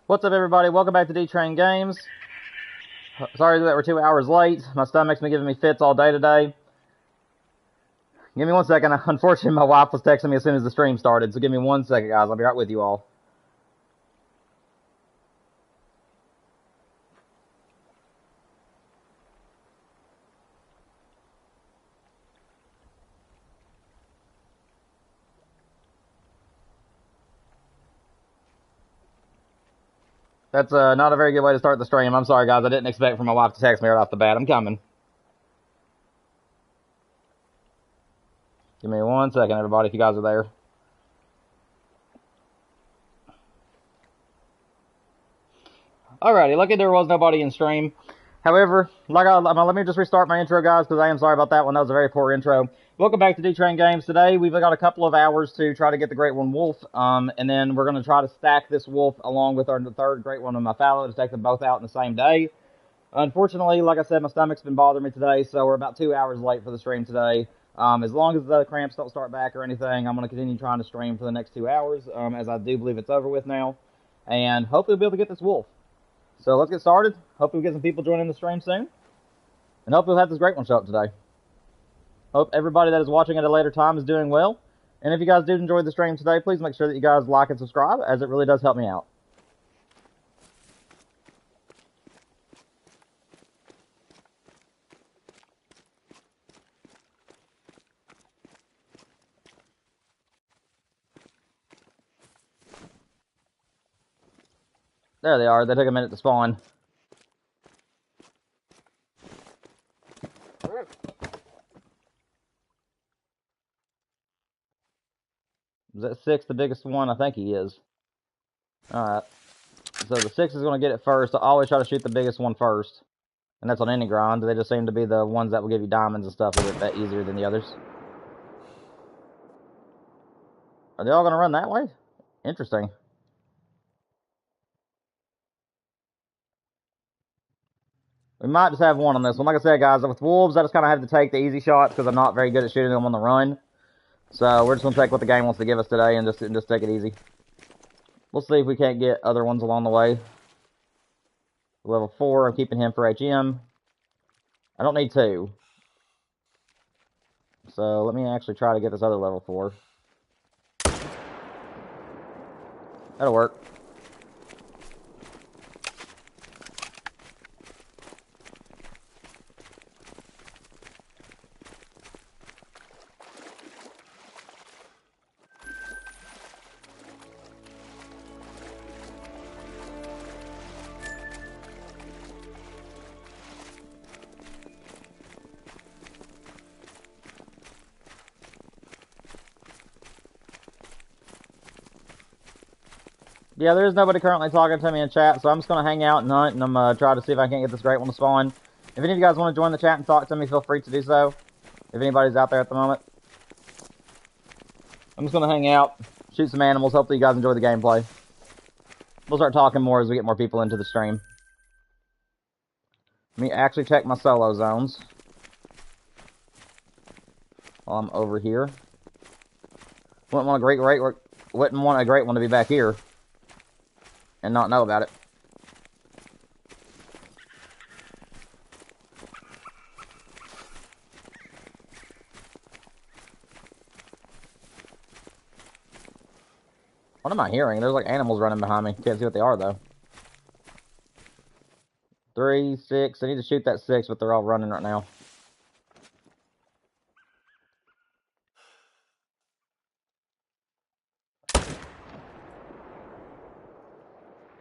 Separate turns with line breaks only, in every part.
What's up, everybody? Welcome back to D-Train Games. Sorry that we're 2 hours late. My stomach's been giving me fits all day today. Give me 1 second. Unfortunately, my wife was texting me as soon as the stream started, so give me 1 second, guys. I'll be right with you all. That's not a very good way to start the stream. I'm sorry, guys. I didn't expect for my wife to text me right off the bat. I'm coming. Give me 1 second, everybody, if you guys are there. Alrighty, lucky there was nobody in stream. However, let me just restart my intro, guys, because I am sorry about that one. That was a very poor intro. Welcome back to D-Train Games. Today, we've got a couple of hours to try to get the Great One Wolf, and then we're going to try to stack this wolf along with the third Great One of my fallow to take them both out in the same day. Unfortunately, like I said, my stomach's been bothering me today, so we're about 2 hours late for the stream today. As long as the cramps don't start back or anything, I'm going to continue trying to stream for the next 2 hours, as I do believe it's over with now, and hopefully we'll be able to get this wolf. So let's get started. Hopefully we get some people joining the stream soon. And hopefully we'll have this Great One show up today. Hope everybody that is watching at a later time is doing well. And if you guys did enjoy the stream today, please make sure that you guys like and subscribe, as it really does help me out. There they are. They took a minute to spawn. Is that 6 the biggest one? I think he is. Alright. So the 6 is going to get it first. I always try to shoot the biggest one first. And that's on any grind. They just seem to be the ones that will give you diamonds and stuff a bit that easier than the others. Are they all going to run that way? Interesting. We might just have one on this one. Like I said, guys, with wolves, I just kind of have to take the easy shots because I'm not very good at shooting them on the run. So we're just going to take what the game wants to give us today and just take it easy. We'll see if we can't get other ones along the way. Level 4, I'm keeping him for HM. I don't need 2. So let me actually try to get this other level 4. That'll work. Yeah, there's nobody currently talking to me in chat, so I'm just going to hang out and hunt, and I'm going to try to see if I can get this Great One to spawn. If any of you guys want to join the chat and talk to me, feel free to do so. If anybody's out there at the moment. I'm just going to hang out, shoot some animals. Hopefully you guys enjoy the gameplay. We'll start talking more as we get more people into the stream. Let me actually check my solo zones while I'm over here. Wouldn't want a great one to be back here and not know about it. What am I hearing? There's like animals running behind me. Can't see what they are though. 3, 6. I need to shoot that 6, but they're all running right now.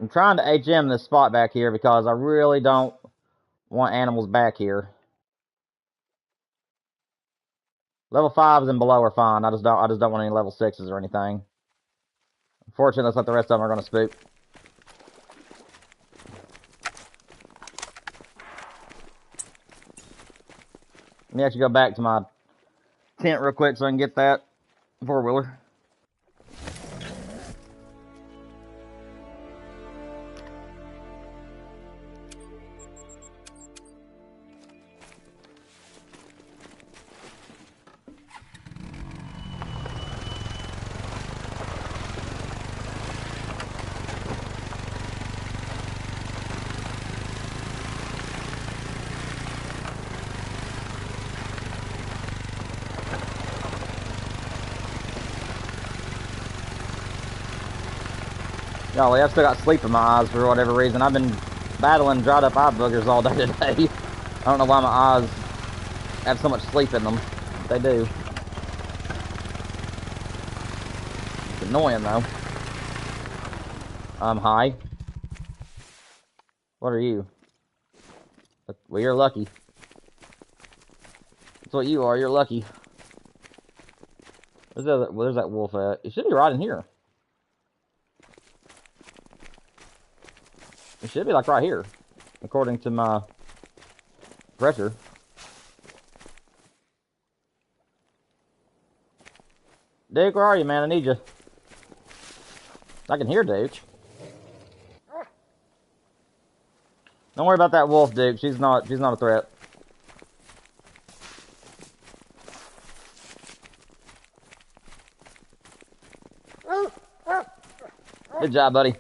I'm trying to HM this spot back here because I really don't want animals back here. Level 5s and below are fine. I just don't want any level 6s or anything. Unfortunately, looks like the rest of them are going to spook. Let me actually go back to my tent real quick so I can get that 4-wheeler. Golly, I've still got sleep in my eyes for whatever reason. I've been battling dried up eye boogers all day today. I don't know why my eyes have so much sleep in them. They do. It's annoying though. I'm high. What are you? Well, you're lucky. That's what you are. You're lucky. Where's that wolf at? It should be right in here. It should be like right here, according to my pressure. Duke, where are you, man? I need you. I can hear Duke. Don't worry about that wolf, Duke. She's not a threat. Good job, buddy.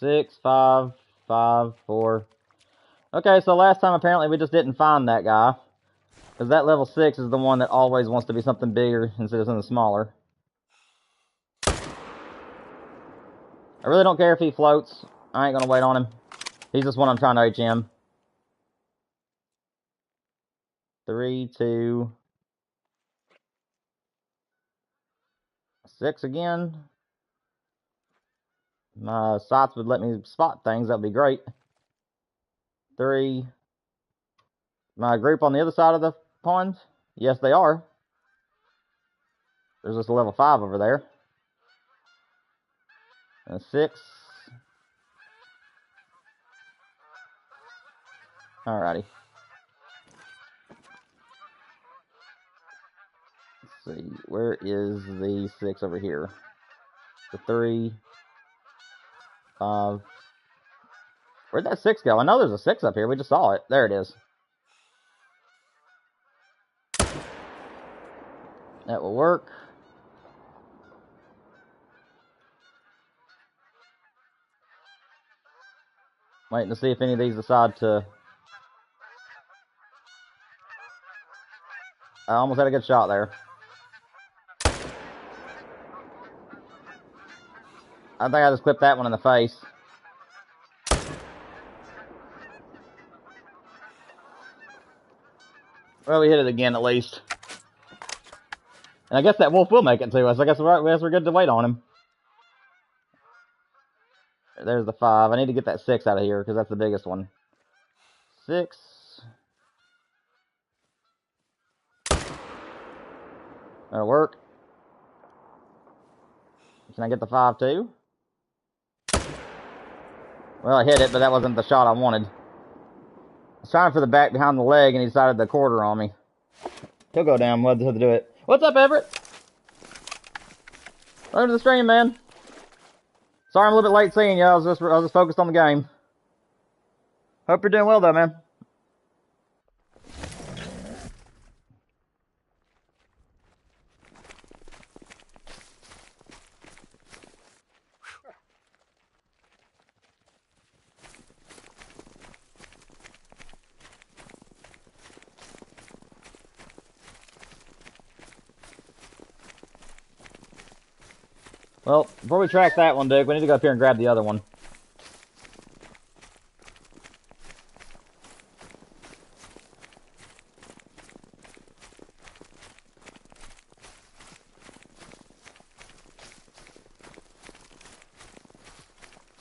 Six, 5, 5, 4. Okay, so last time apparently we just didn't find that guy. Because that level 6 is the one that always wants to be something bigger instead of something smaller. I really don't care if he floats. I ain't gonna wait on him. He's just one I'm trying to HM. 3, 2, 6 again. My sights would let me spot things. That'd be great. 3. My group on the other side of the pond? Yes, they are. There's just a level 5 over there. And 6. Alrighty. Let's see. Where is the 6 over here? The 3. 5. Where'd that 6 go? I know there's a 6 up here. We just saw it. There it is. That will work. Waiting to see if any of these decide to... I almost had a good shot there. I think I just clipped that one in the face. Well, we hit it again at least. And I guess that wolf will make it to us. I guess we're good to wait on him. There's the 5. I need to get that 6 out of here because that's the biggest one. 6. That'll work. Can I get the 5 too? Well, I hit it, but that wasn't the shot I wanted. I was trying for the back behind the leg, and he decided to quarter on me. He'll go down. We'll have to do it. What's up, Everett? Welcome to the stream, man. Sorry I'm a little bit late seeing you. I was just focused on the game. Hope you're doing well, though, man. Well, before we track that one, Duke, we need to go up here and grab the other one.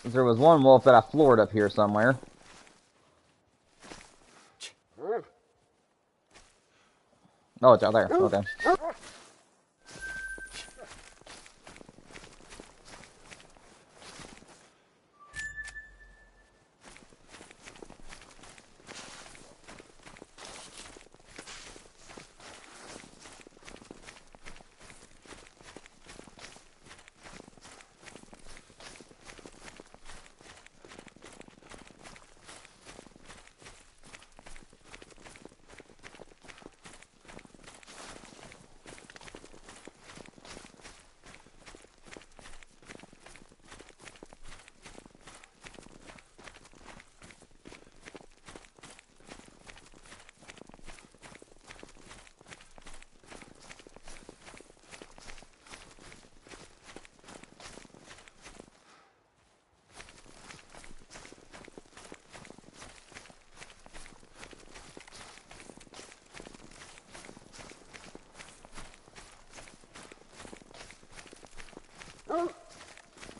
There was one wolf that I floored up here somewhere. Oh, it's out there. Okay.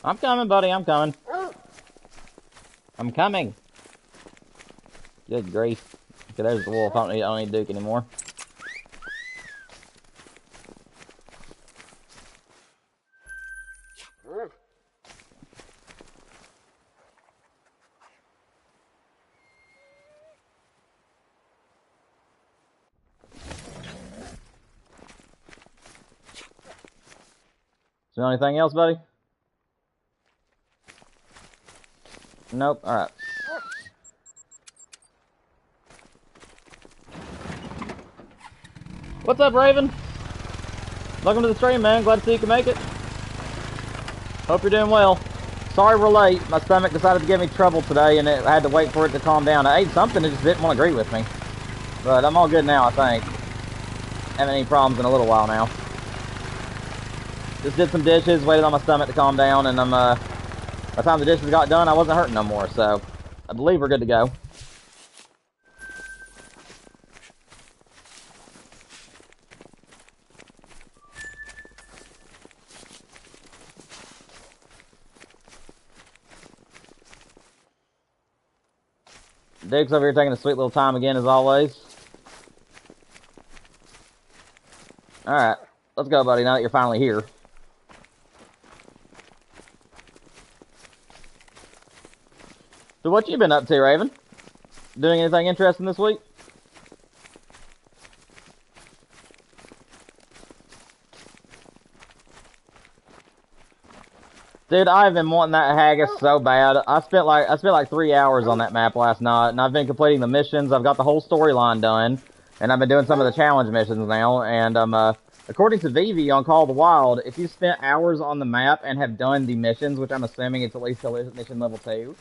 I'm coming, buddy. I'm coming. I'm coming. Good grief. Okay, there's the wolf. I don't need Duke anymore. Is there anything else, buddy? Nope. Alright. What's up, Raven? Welcome to the stream, man. Glad to see you can make it. Hope you're doing well. Sorry we're late. My stomach decided to give me trouble today, and I had to wait for it to calm down. I ate something that just didn't want to agree with me. But I'm all good now, I think. Haven't any problems in a little while now. Just did some dishes, waited on my stomach to calm down, and by the time the dishes got done, I wasn't hurting no more, so I believe we're good to go. Duke's over here taking a sweet little time again, as always. Alright, let's go, buddy, now that you're finally here. So what you been up to, Raven? Doing anything interesting this week? Dude, I've been wanting that haggis so bad. I spent like 3 hours on that map last night, and I've been completing the missions. I've got the whole storyline done, and I've been doing some of the challenge missions now. And according to Vivi on Call of the Wild, if you spent hours on the map and have done the missions, which I'm assuming it's at least mission level 2,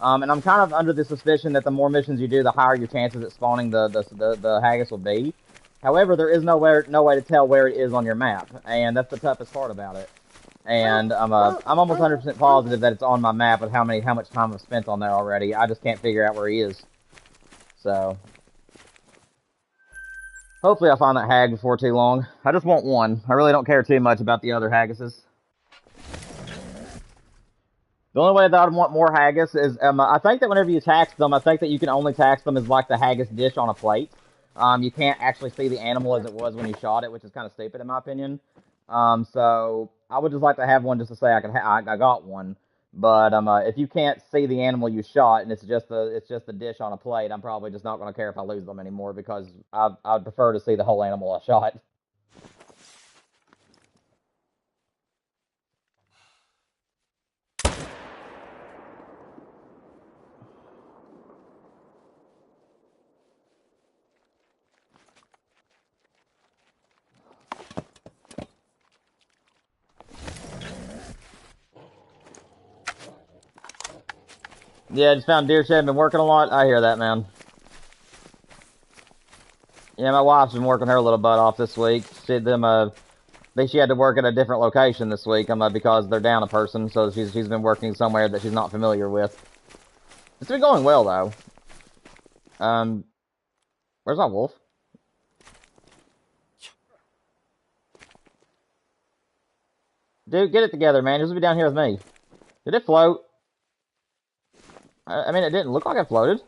and I'm kind of under the suspicion that the more missions you do, the higher your chances at spawning the haggis will be. However, there is no way to tell where it is on your map, and that's the toughest part about it. And I'm almost 100% positive that it's on my map with how much time I've spent on there already. I just can't figure out where he is. So hopefully I'll find that hag before too long. I just want one. I really don't care too much about the other haggises. The only way that I'd want more haggis is I think that whenever you tax them, I think that you can only tax them as like the haggis dish on a plate. You can't actually see the animal as it was when you shot it, which is kind of stupid in my opinion. So I would just like to have one just to say I got one. But if you can't see the animal you shot and it's just the dish on a plate, I'm probably just not going to care if I lose them anymore because I'd prefer to see the whole animal I shot. Yeah, just found deer shed, been working a lot. I hear that, man. Yeah, my wife's been working her little butt off this week. She had to work at a different location this week because they're down a person, so she's been working somewhere that she's not familiar with. It's been going well though. Where's my wolf? Dude, get it together, man. Just be down here with me. Did it float? I mean, it didn't look like it floated.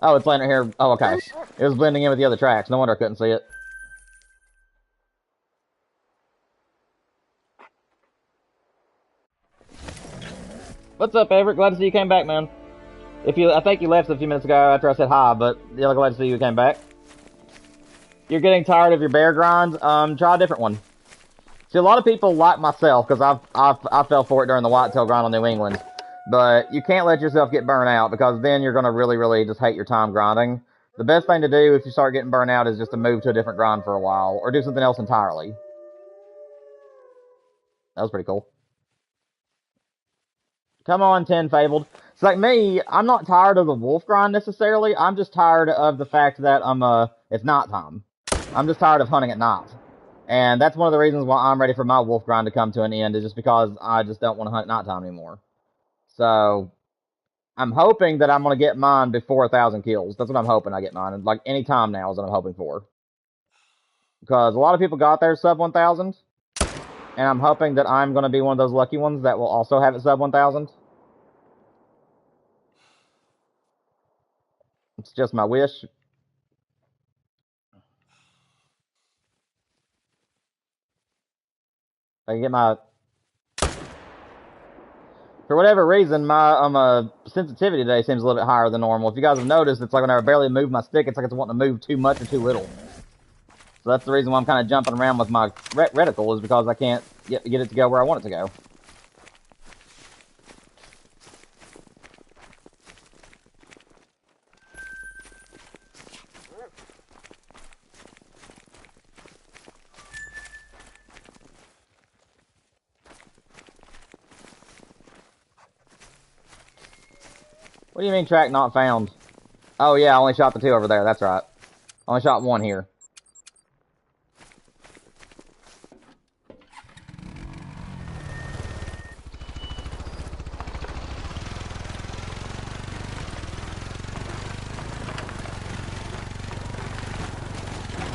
Oh, it's landing here. Oh, okay. It was blending in with the other tracks. No wonder I couldn't see it. What's up, Everett? Glad to see you came back, man. I think you left a few minutes ago after I said hi, but yeah, glad to see you came back. You're getting tired of your bear grinds? Try a different one. See, a lot of people like myself, because I fell for it during the whitetail grind on New England. But you can't let yourself get burnt out, because then you're going to really, really just hate your time grinding. The best thing to do if you start getting burnt out is just to move to a different grind for a while, or do something else entirely. That was pretty cool. Come on, 10 Fabled. It's like me, I'm not tired of the wolf grind necessarily, I'm just tired of the fact that it's night time. I'm just tired of hunting at night. And that's one of the reasons why I'm ready for my wolf grind to come to an end, is just because I just don't want to hunt at nighttime anymore. So, I'm hoping that I'm going to get mine before 1,000 kills. That's what I'm hoping I get mine. Like, any time now is what I'm hoping for. Because a lot of people got there sub 1,000. And I'm hoping that I'm going to be one of those lucky ones that will also have it sub 1,000. It's just my wish. I can get my... For whatever reason, my sensitivity today seems a little bit higher than normal. If you guys have noticed, it's like when I barely move my stick, it's like it's wanting to move too much or too little. So that's the reason why I'm kind of jumping around with my reticle, is because I can't get it to go where I want it to go. What do you mean track not found? Oh yeah, I only shot the 2 over there, that's right. I only shot 1 here.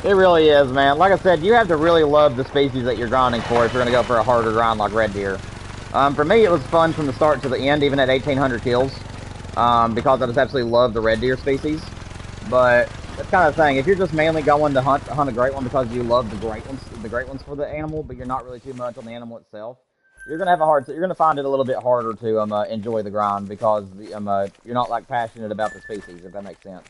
It really is, man. Like I said, you have to really love the species that you're grinding for if you're going to go for a harder grind like red deer. For me, it was fun from the start to the end, even at 1,800 kills, because I just absolutely love the red deer species. But that's kind of the thing. If you're just mainly going to hunt a great one because you love the great ones for the animal, but you're not really too much on the animal itself, you're gonna have you're gonna find it a little bit harder to enjoy the grind because you're not like passionate about the species, if that makes sense.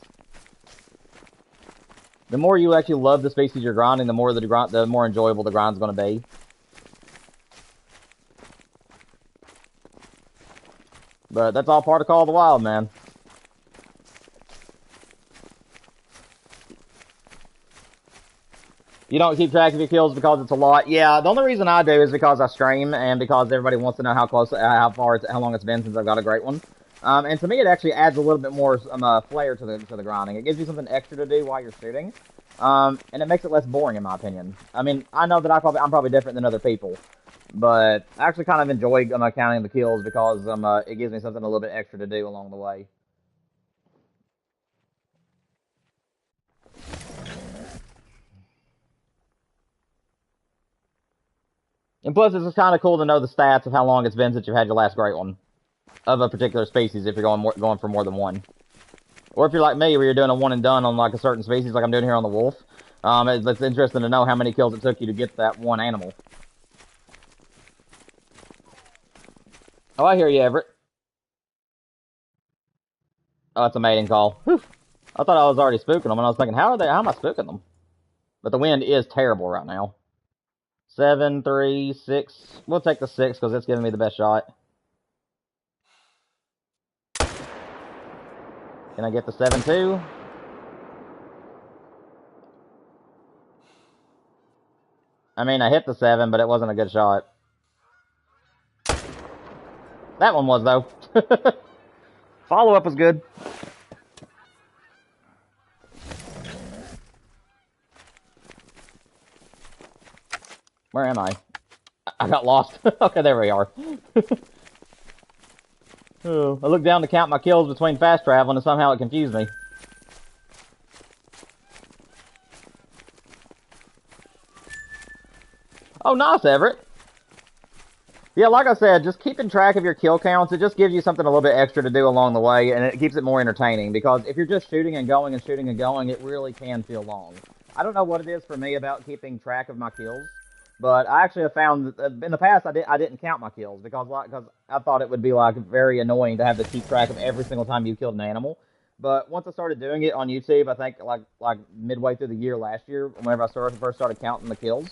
The more you actually love the species you're grinding, the more enjoyable the grind's going to be. But that's all part of Call of the Wild, man. You don't keep track of your kills because it's a lot. Yeah, the only reason I do is because I stream and because everybody wants to know how long it's been since I've got a great one. And to me, it actually adds a little bit more flair to the grinding. It gives you something extra to do while you're shooting, and it makes it less boring, in my opinion. I mean, I know that I'm probably different than other people, but I actually kind of enjoy counting the kills because it gives me something a little bit extra to do along the way. And plus, it's just kind of cool to know the stats of how long it's been since you've had your last great one of a particular species if you're going for more than one. Or if you're like me, where you're doing a one and done on like a certain species, like I'm doing here on the wolf. It's interesting to know how many kills it took you to get that one animal. Oh, I hear you, Everett. Oh, it's a mating call. Whew. I thought I was already spooking them, and I was thinking, how am I spooking them? But the wind is terrible right now. 7, 3, 6. We'll take the 6 because it's giving me the best shot. Can I get the 7 too? I mean, I hit the 7, but it wasn't a good shot. That one was, though. Follow-up was good. Where am I? I got lost. Okay, there we are. Oh, I looked down to count my kills between fast traveling, and somehow it confused me. Oh, nice, Everett. Yeah, like I said, just keeping track of your kill counts, it just gives you something a little bit extra to do along the way, and it keeps it more entertaining, because if you're just shooting and going and shooting and going, it really can feel long. I don't know what it is for me about keeping track of my kills, but I actually have found that in the past I didn't count my kills, because I thought it would be like very annoying to have to keep track of every single time you killed an animal. But once I started doing it on YouTube, I think like midway through the year last year, whenever I first started counting the kills,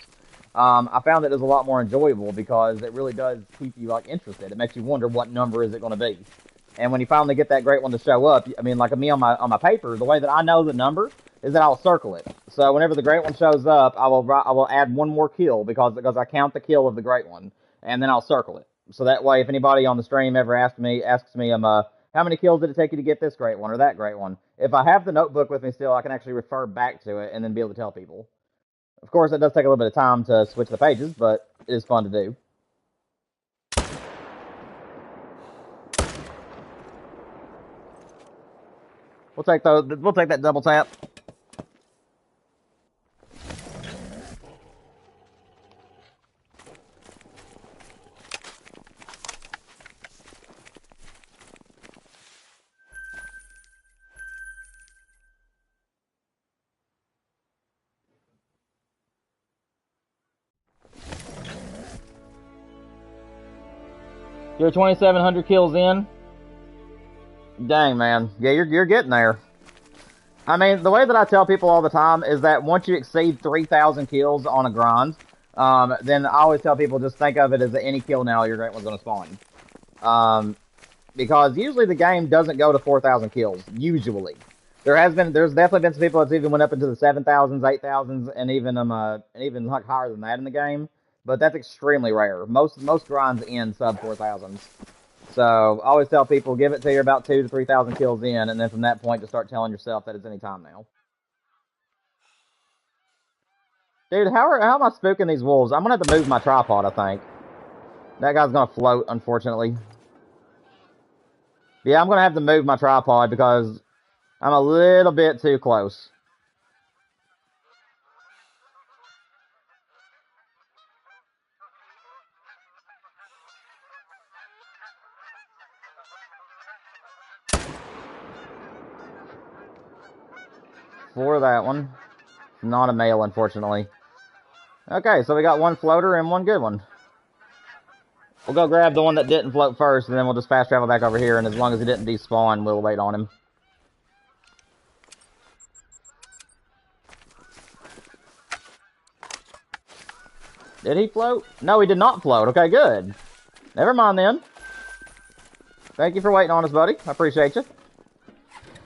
I found that it was a lot more enjoyable because it really does keep you like interested. It makes you wonder what number is it going to be. And when you finally get that great one to show up, I mean, like me on my paper, the way that I know the number is that I'll circle it. So whenever the great one shows up, I will add one more kill because I count the kill of the great one, and then I'll circle it. So that way, if anybody on the stream ever asks me, how many kills did it take you to get this great one or that great one? If I have the notebook with me still, I can actually refer back to it and then be able to tell people. Of course, it does take a little bit of time to switch the pages, but it is fun to do. We'll take that double tap. You're 2,700 kills in. Dang, man. Yeah, you're getting there. I mean, the way that I tell people all the time is that once you exceed 3,000 kills on a grind, then I always tell people just think of it as any kill now your great one's going to spawn. Because usually the game doesn't go to 4,000 kills. Usually, there's definitely been some people that's even went up into the 7,000s, 8,000s, and even like higher than that in the game. But that's extremely rare. Most grinds end sub 4,000s. So I always tell people give it to you about 2,000 to 3,000 kills in, and then from that point just start telling yourself that it's any time now. Dude, how am I spooking these wolves? I'm gonna have to move my tripod, I think. That guy's gonna float, unfortunately. Yeah, I'm gonna have to move my tripod because I'm a little bit too close. For that one. Not a male, unfortunately. Okay, so we got one floater and one good one. We'll go grab the one that didn't float first, and then we'll just fast travel back over here, and as long as he didn't despawn, we'll wait on him. Did he float? No, he did not float. Okay, good. Never mind then. Thank you for waiting on us, buddy. I appreciate you.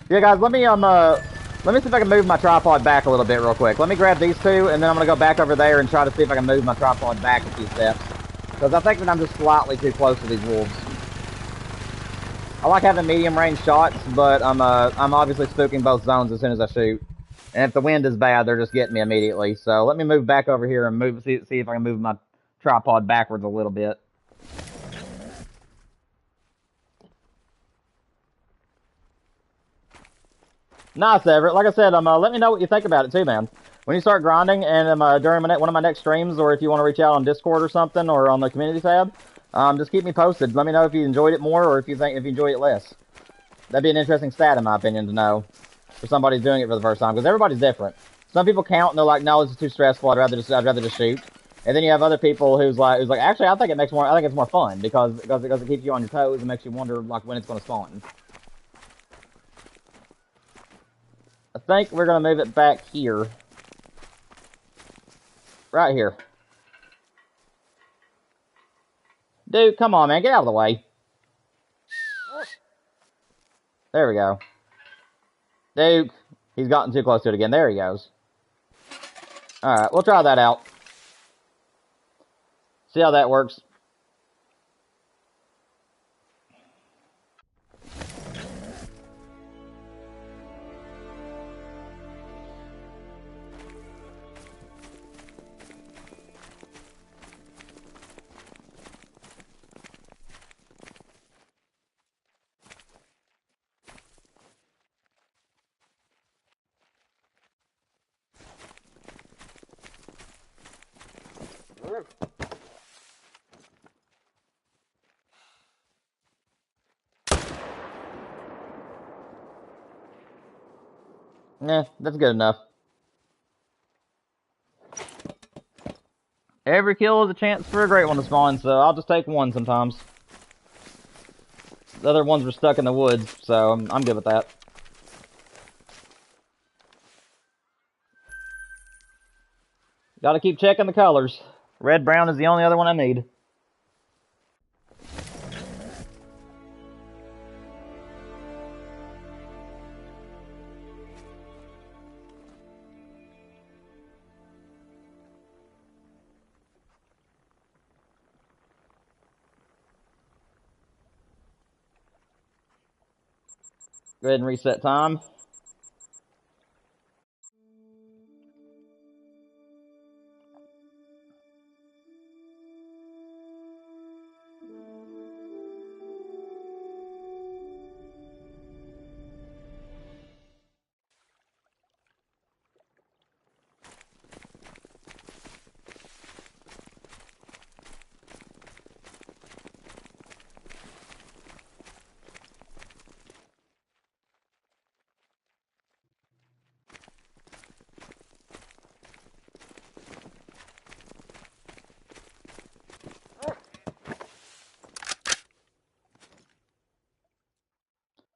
Yeah, guys, let me see if I can move my tripod back a little bit real quick. Let me grab these two, and then I'm gonna go back over there and try to see if I can move my tripod back a few steps. Because I think that I'm just slightly too close to these wolves. I like having medium range shots, but I'm obviously spooking both zones as soon as I shoot. And if the wind is bad, they're just getting me immediately. So let me move back over here and see if I can move my tripod backwards a little bit. Nice, Everett. Like I said, let me know what you think about it too, man. When you start grinding, and during one of my next streams, or if you want to reach out on Discord or something, or on the community tab, just keep me posted. Let me know if you enjoyed it more, or if you enjoyed it less. That'd be an interesting stat, in my opinion, to know for somebody who's doing it for the first time, because everybody's different. Some people count and they're like, "No, this is too stressful. I'd rather just shoot." And then you have other people who's like, "Actually, I think it's more fun because it keeps you on your toes and makes you wonder like when it's going to spawn." I think we're going to move it back here. Right here. Dude, come on, man. Get out of the way. There we go. Dude, he's gotten too close to it again. There he goes. Alright, we'll try that out. See how that works. Yeah, that's good enough. Every kill is a chance for a great one to spawn, so I'll just take one sometimes. The other ones were stuck in the woods, so I'm good with that. Gotta keep checking the colors. Red, brown is the only other one I need. Go ahead and reset time.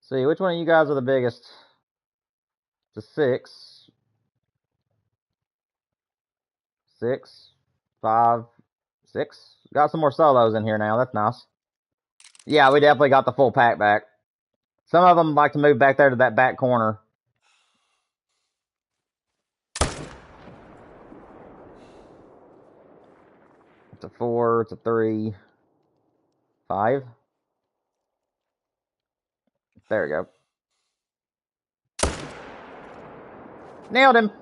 See, which one of you guys are the biggest? It's a 6. 6. 5. 6. Got some more solos in here now. That's nice. Yeah, we definitely got the full pack back. Some of them like to move back there to that back corner. It's a 4. It's a 3. 5. There we go. Nailed him.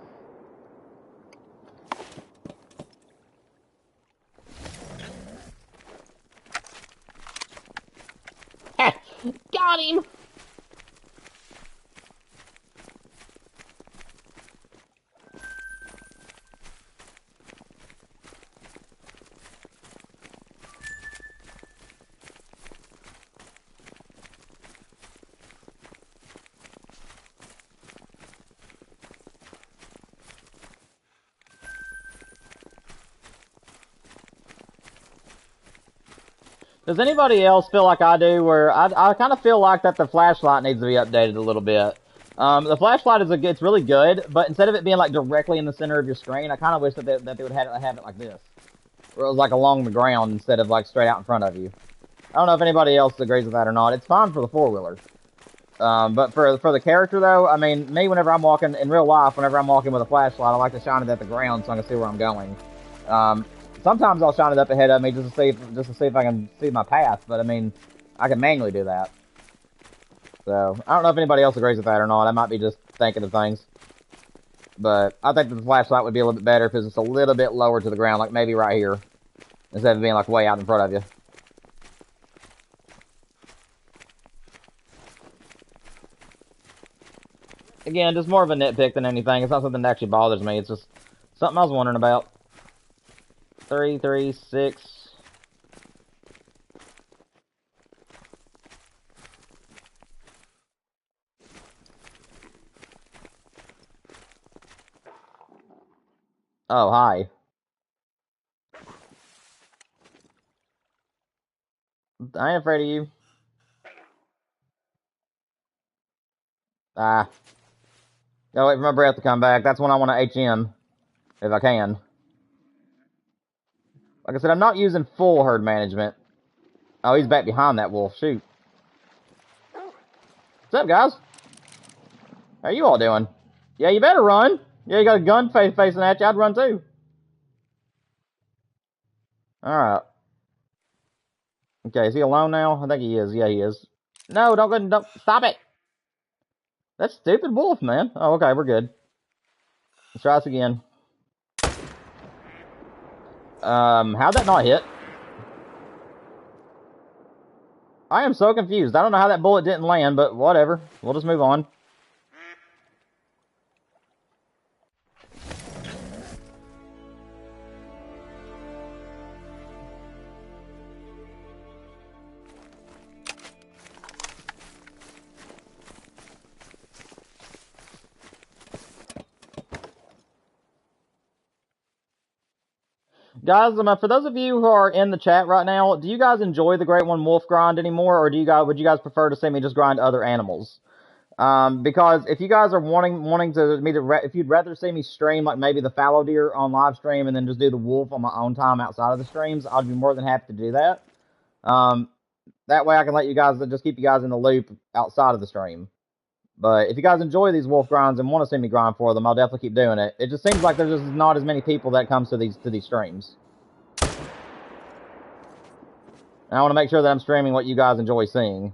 Got him. Does anybody else feel like I do, where I kind of feel like that the flashlight needs to be updated a little bit? The flashlight it's really good, but instead of it being like directly in the center of your screen, I kind of wish that they would have it like this, where it was like along the ground instead of like straight out in front of you. I don't know if anybody else agrees with that or not. It's fine for the four-wheeler. But for the character though, I mean, me whenever I'm walking in real life, whenever I'm walking with a flashlight, I like to shine it at the ground so I can see where I'm going. Sometimes I'll shine it up ahead of me just to see if I can see my path. But I mean, I can manually do that. So I don't know if anybody else agrees with that or not. I might be just thinking of things. But I think the flashlight would be a little bit better if it's just a little bit lower to the ground, like maybe right here, instead of being like way out in front of you. Again, just more of a nitpick than anything. It's not something that actually bothers me. It's just something I was wondering about. 3, 3, 6. Oh, hi. I ain't afraid of you. Ah. Gotta wait for my breath to come back. That's when I want to HM. If I can. Like I said, I'm not using full herd management. Oh, he's back behind that wolf. Shoot. What's up, guys? How you all doing? Yeah, you better run. Yeah, you got a gun facing at you. I'd run too. Alright. Okay, is he alone now? I think he is. Yeah, he is. No, don't stop it. That stupid wolf, man. Oh, okay, we're good. Let's try this again. How'd that not hit? I am so confused. I don't know how that bullet didn't land, but whatever. We'll just move on. Guys, for those of you who are in the chat right now, do you guys enjoy the Great One Wolf grind anymore, or would you guys prefer to see me just grind other animals? Because if you guys are if you'd rather see me stream like maybe the fallow deer on live stream and then just do the wolf on my own time outside of the streams, I'd be more than happy to do that. That way I can let you guys just keep you guys in the loop outside of the stream. But if you guys enjoy these wolf grinds and want to see me grind for them, I'll definitely keep doing it. It just seems like there's just not as many people that comes to these streams. And I want to make sure that I'm streaming what you guys enjoy seeing.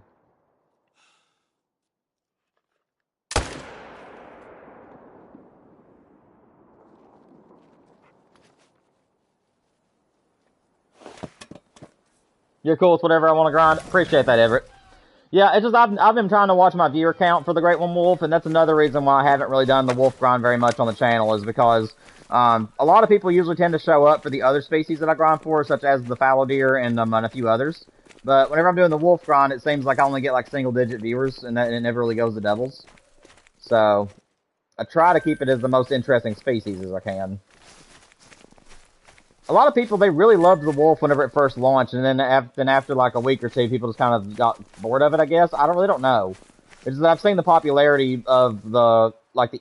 You're cool with whatever I want to grind. Appreciate that, Everett. Yeah, it's just I've been trying to watch my viewer count for the Great One Wolf, and that's another reason why I haven't really done the wolf grind very much on the channel, is because a lot of people usually tend to show up for the other species that I grind for, such as the fallow deer and a few others. But whenever I'm doing the wolf grind, it seems like I only get like single-digit viewers, and it never really goes to doubles. So I try to keep it as the most interesting species as I can. A lot of people, they really loved the wolf whenever it first launched, and then after like a week or two, people just kind of got bored of it, I guess. I really don't know. It's just that I've seen the popularity of the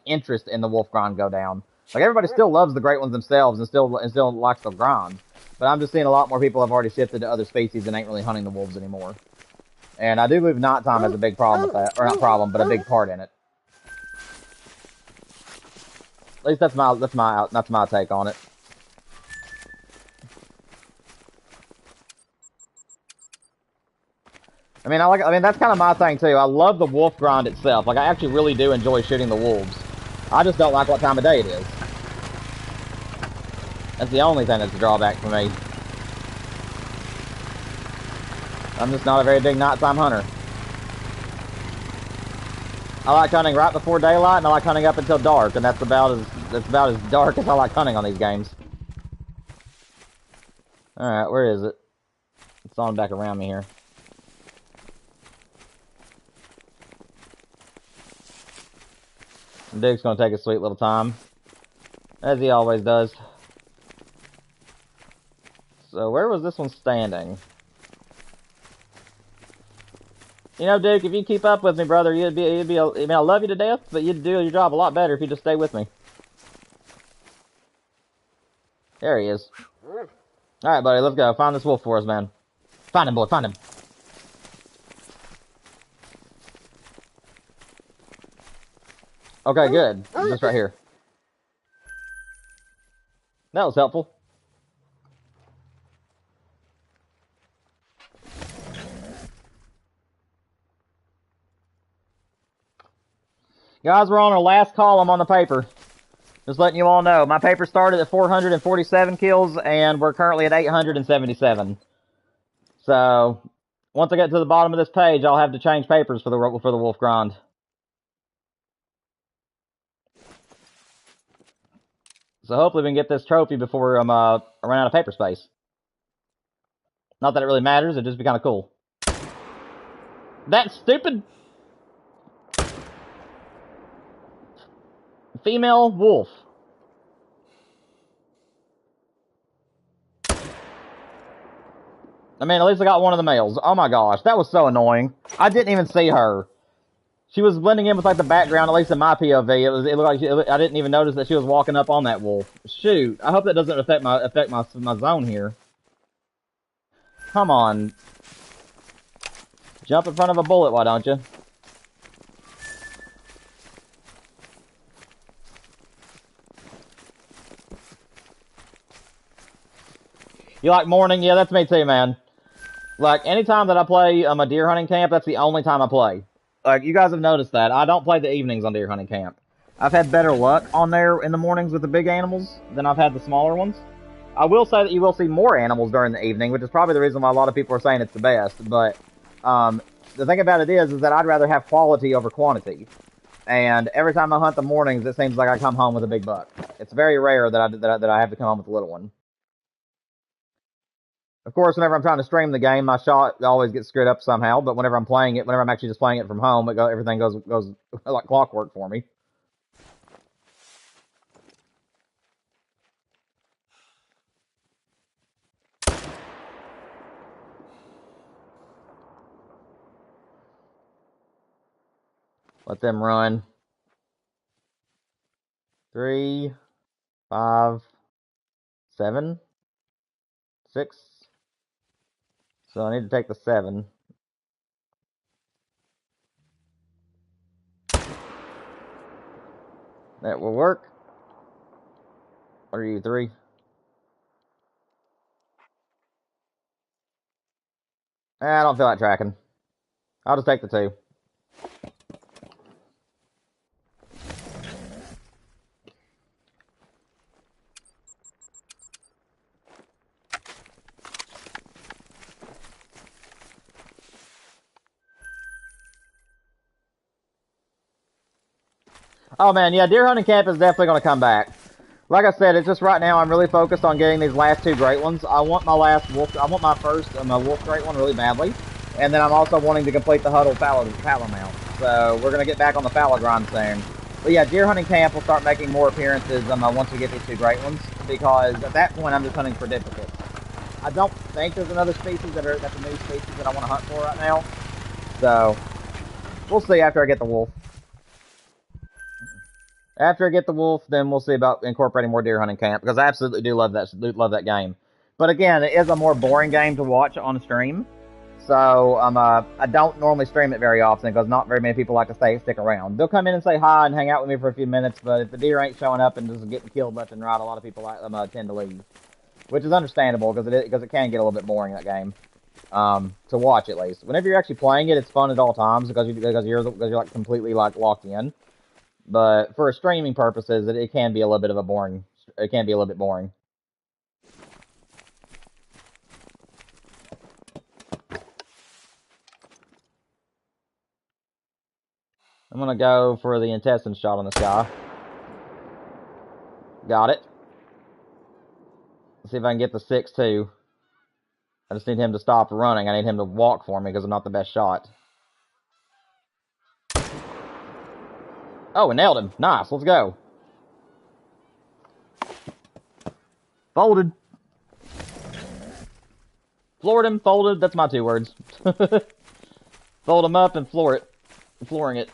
interest in the wolf grind go down. Like everybody still loves the great ones themselves and still likes the grind. But I'm just seeing a lot more people have already shifted to other species and ain't really hunting the wolves anymore. And I do believe nighttime has a big problem with that, or not problem, but a big part in it. At least that's my take on it. I mean that's kind of my thing too. I love the wolf grind itself. Like I actually really do enjoy shooting the wolves. I just don't like what time of day it is. That's the only thing that's a drawback for me. I'm just not a very big nighttime hunter. I like hunting right before daylight, and I like hunting up until dark, and that's about as dark as I like hunting on these games. All right, where is it? It's on back around me here. Duke's gonna take a sweet little time, as he always does. So where was this one standing? You know, Duke, if you keep up with me, brother, I mean, I love you to death, but you'd do your job a lot better if you just stay with me. There he is. Alright, buddy, let's go. Find this wolf for us, man. Find him, boy, find him. Okay, good. Just right here. That was helpful. Guys, we're on our last column on the paper. Just letting you all know. My paper started at 447 kills, and we're currently at 877. So, once I get to the bottom of this page, I'll have to change papers for the wolf grind. So hopefully we can get this trophy before I run out of paper space. Not that it really matters, it'd just be kind of cool. That stupid female wolf. I mean, at least I got one of the males. Oh my gosh, that was so annoying. I didn't even see her. She was blending in with like the background, at least in my POV. It looked like I didn't even notice that she was walking up on that wolf. Shoot, I hope that doesn't affect my zone here. Come on. Jump in front of a bullet, why don't you? You like morning? Yeah, that's me too, man. Like, anytime that I play a deer hunting camp, that's the only time I play. Like, you guys have noticed that. I don't play the evenings on deer hunting camp. I've had better luck on there in the mornings with the big animals than I've had the smaller ones. I will say that you will see more animals during the evening, which is probably the reason why a lot of people are saying it's the best. But the thing about it is that I'd rather have quality over quantity. And every time I hunt the mornings, it seems like I come home with a big buck. It's very rare that I have to come home with a little one. Of course, whenever I'm trying to stream the game, my shot always gets screwed up somehow. But whenever I'm playing it, whenever I'm actually just playing it from home, everything goes like clockwork for me. Let them run. 3, 5, 7, 6. So I need to take the 7. That will work. What are you, 3? I don't feel like tracking. I'll just take the 2. Oh man, yeah, deer hunting camp is definitely going to come back. Like I said, it's just right now I'm really focused on getting these last 2 great ones. I want my first wolf great one really badly. And then I'm also wanting to complete the huddle fallow mount. So we're going to get back on the fallow grind soon. But yeah, deer hunting camp will start making more appearances once we get these 2 great ones. Because at that point I'm just hunting for duplicates. I don't think there's another species that's a new species that I want to hunt for right now. So We'll see after I get the wolf. After I get the wolf, then we'll see about incorporating more deer hunting camp, because I absolutely do love that game. But again, it is a more boring game to watch on a stream. So I don't normally stream it very often because not very many people like to stick around. They'll come in and say hi and hang out with me for a few minutes, but if the deer ain't showing up and just getting killed left and right, a lot of people tend to leave, which is understandable because it can get a little bit boring, that game. To watch at least. Whenever you're actually playing it, it's fun at all times because you're like completely like locked in. But for streaming purposes, it can be a little bit of a boring. It can be a little bit boring. I'm gonna go for the intestine shot on this guy. Got it. Let's see if I can get the 6-2. I just need him to stop running. I need him to walk for me because I'm not the best shot. Oh, I nailed him. Nice. Let's go. Folded. Floored him. Folded. That's my 2 words. Fold him up and floor it. Flooring it.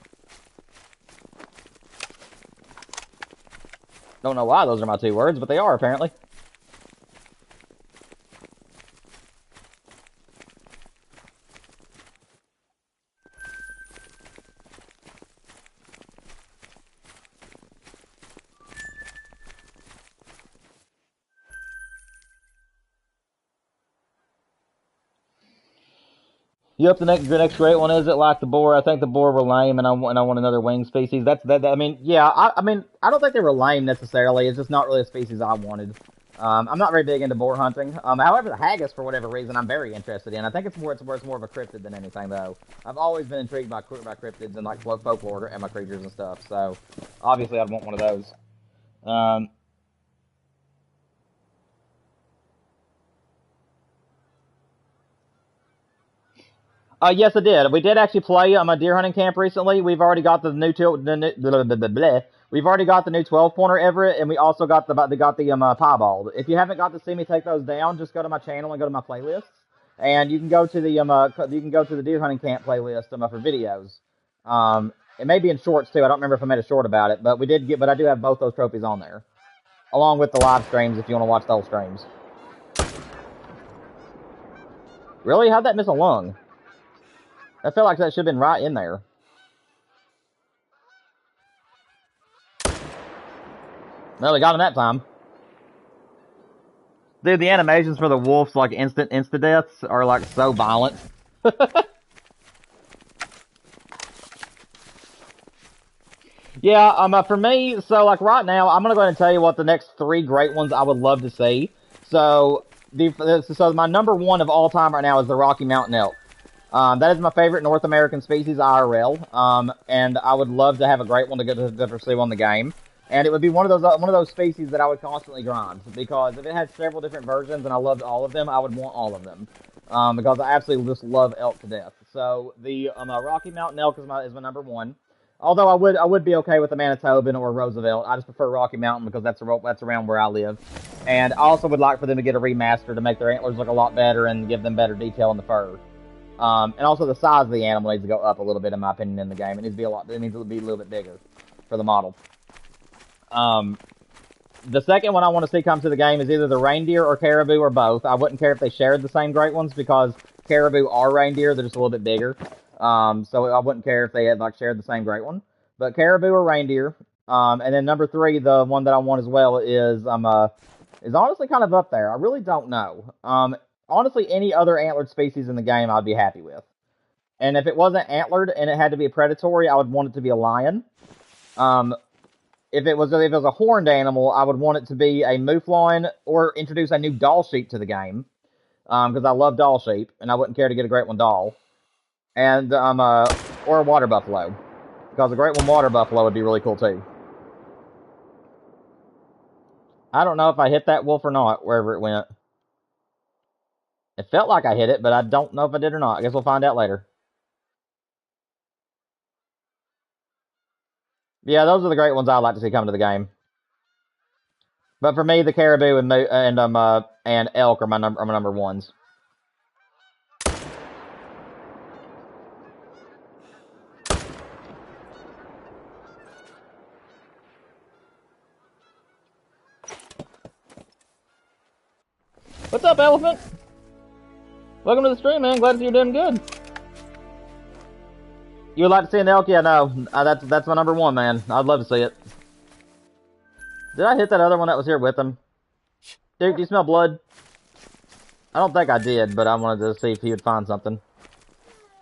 Don't know why those are my 2 words, but they are apparently. Yep, the next great one is it like the boar. I think the boar were lame, and I want another wing species. I mean, yeah, I mean, I don't think they were lame necessarily. It's just not really a species I wanted. I'm not very big into boar hunting. However, the haggis, for whatever reason, I'm very interested in. I think it's more of a cryptid than anything, though. I've always been intrigued by cryptids and like folklore and my creatures and stuff. So obviously, I'd want one of those. Yes, I did. We did actually play a deer hunting camp recently. We've already got the new We've already got the new 12-pointer Everett, and we also got the piebald. If you haven't got to see me take those down, just go to my channel and go to my playlists, and you can go to the deer hunting camp playlist for videos. It may be in shorts too. I don't remember if I made a short about it, but I do have both those trophies on there, along with the live streams if you want to watch those streams. Really? How'd that miss a lung? I felt like that should have been right in there. Well, we got him that time. Dude, the animations for the wolves, like instant deaths, are like so violent. Yeah, for me, so like right now, I'm gonna go ahead and tell you what the next 3 great ones I would love to see. So my number 1 of all time right now is the Rocky Mountain elk. That is my favorite North American species IRL, and I would love to have a great one to pursue on the game. And it would be one of those species that I would constantly grind, because if it had several different versions and I loved all of them, I would want all of them, because I absolutely just love elk to death. So the Rocky Mountain elk is my number 1. Although I would be okay with the Manitoban or Roosevelt. I just prefer Rocky Mountain because that's around where I live. And I also would like for them to get a remaster to make their antlers look a lot better and give them better detail in the fur. And also the size of the animal needs to go up a little bit, in my opinion, in the game. It needs to be a little bit bigger for the model. The second one I want to see come to the game is either the reindeer or caribou or both. I wouldn't care if they shared the same great ones because caribou are reindeer. They're just a little bit bigger. So I wouldn't care if they had like shared the same great one. But caribou or reindeer. And then number 3, the one that I want as well is honestly kind of up there. I really don't know. Honestly, any other antlered species in the game I'd be happy with. And if it wasn't antlered and it had to be predatory, I would want it to be a lion. If it was a horned animal, I would want it to be a mouflon or introduce a new doll sheep to the game. Because I love doll sheep, and I wouldn't care to get a great one doll. And or a water buffalo. Because a great one water buffalo would be really cool too. I don't know if I hit that wolf or not, wherever it went. It felt like I hit it, but I don't know if I did or not. I guess we'll find out later. Yeah, those are the great ones I'd like to see come to the game. But for me, the caribou and elk are my number 1s. what's up, Elephant? Welcome to the stream, man. Glad you're doing good. You would like to see an elk? Yeah, no. That's my number one, man. I'd love to see it. Did I hit that other one that was here with him? Dude, do you smell blood? I don't think I did, but I wanted to see if he would find something.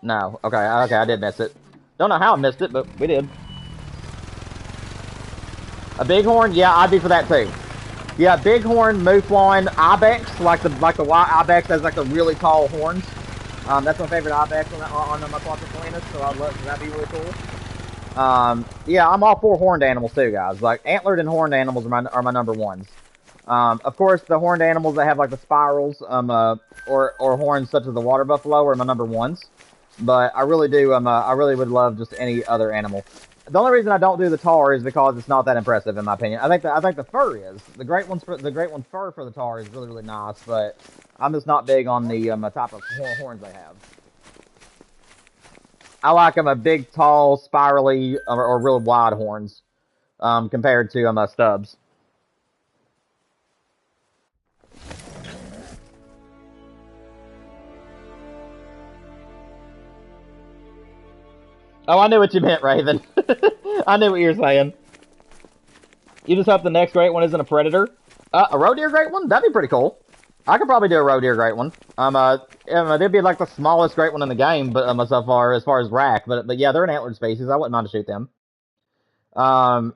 No. Okay, I did miss it. Don't know how I missed it, but we did. A bighorn? Yeah, I'd be for that too. Yeah, bighorn, mouflon, ibex, like the white ibex has like the really tall horns. That's my favorite ibex on my Quadriplenis, so I'd love, that'd be really cool. Yeah, I'm all for horned animals too, guys. Like antlered and horned animals are my number ones. Of course, the horned animals that have like the spirals, or horns such as the water buffalo are my number ones. But I really do, I really would love just any other animal. The only reason I don't do the tar is because it's not that impressive, in my opinion. I think the fur is the great one fur for the tar is really nice, but I'm just not big on the type of horns they have. I like them a big, tall, spirally, or real wide horns, compared to stubs. Oh, I knew what you meant, Raven. I knew what you were saying. You just hope the next great one isn't a predator. A roe deer great one? That'd be pretty cool. I could probably do a roe deer great one. They'd be like the smallest great one in the game, but so far as rack. But yeah, they're an antlered species. I wouldn't mind to shoot them. Let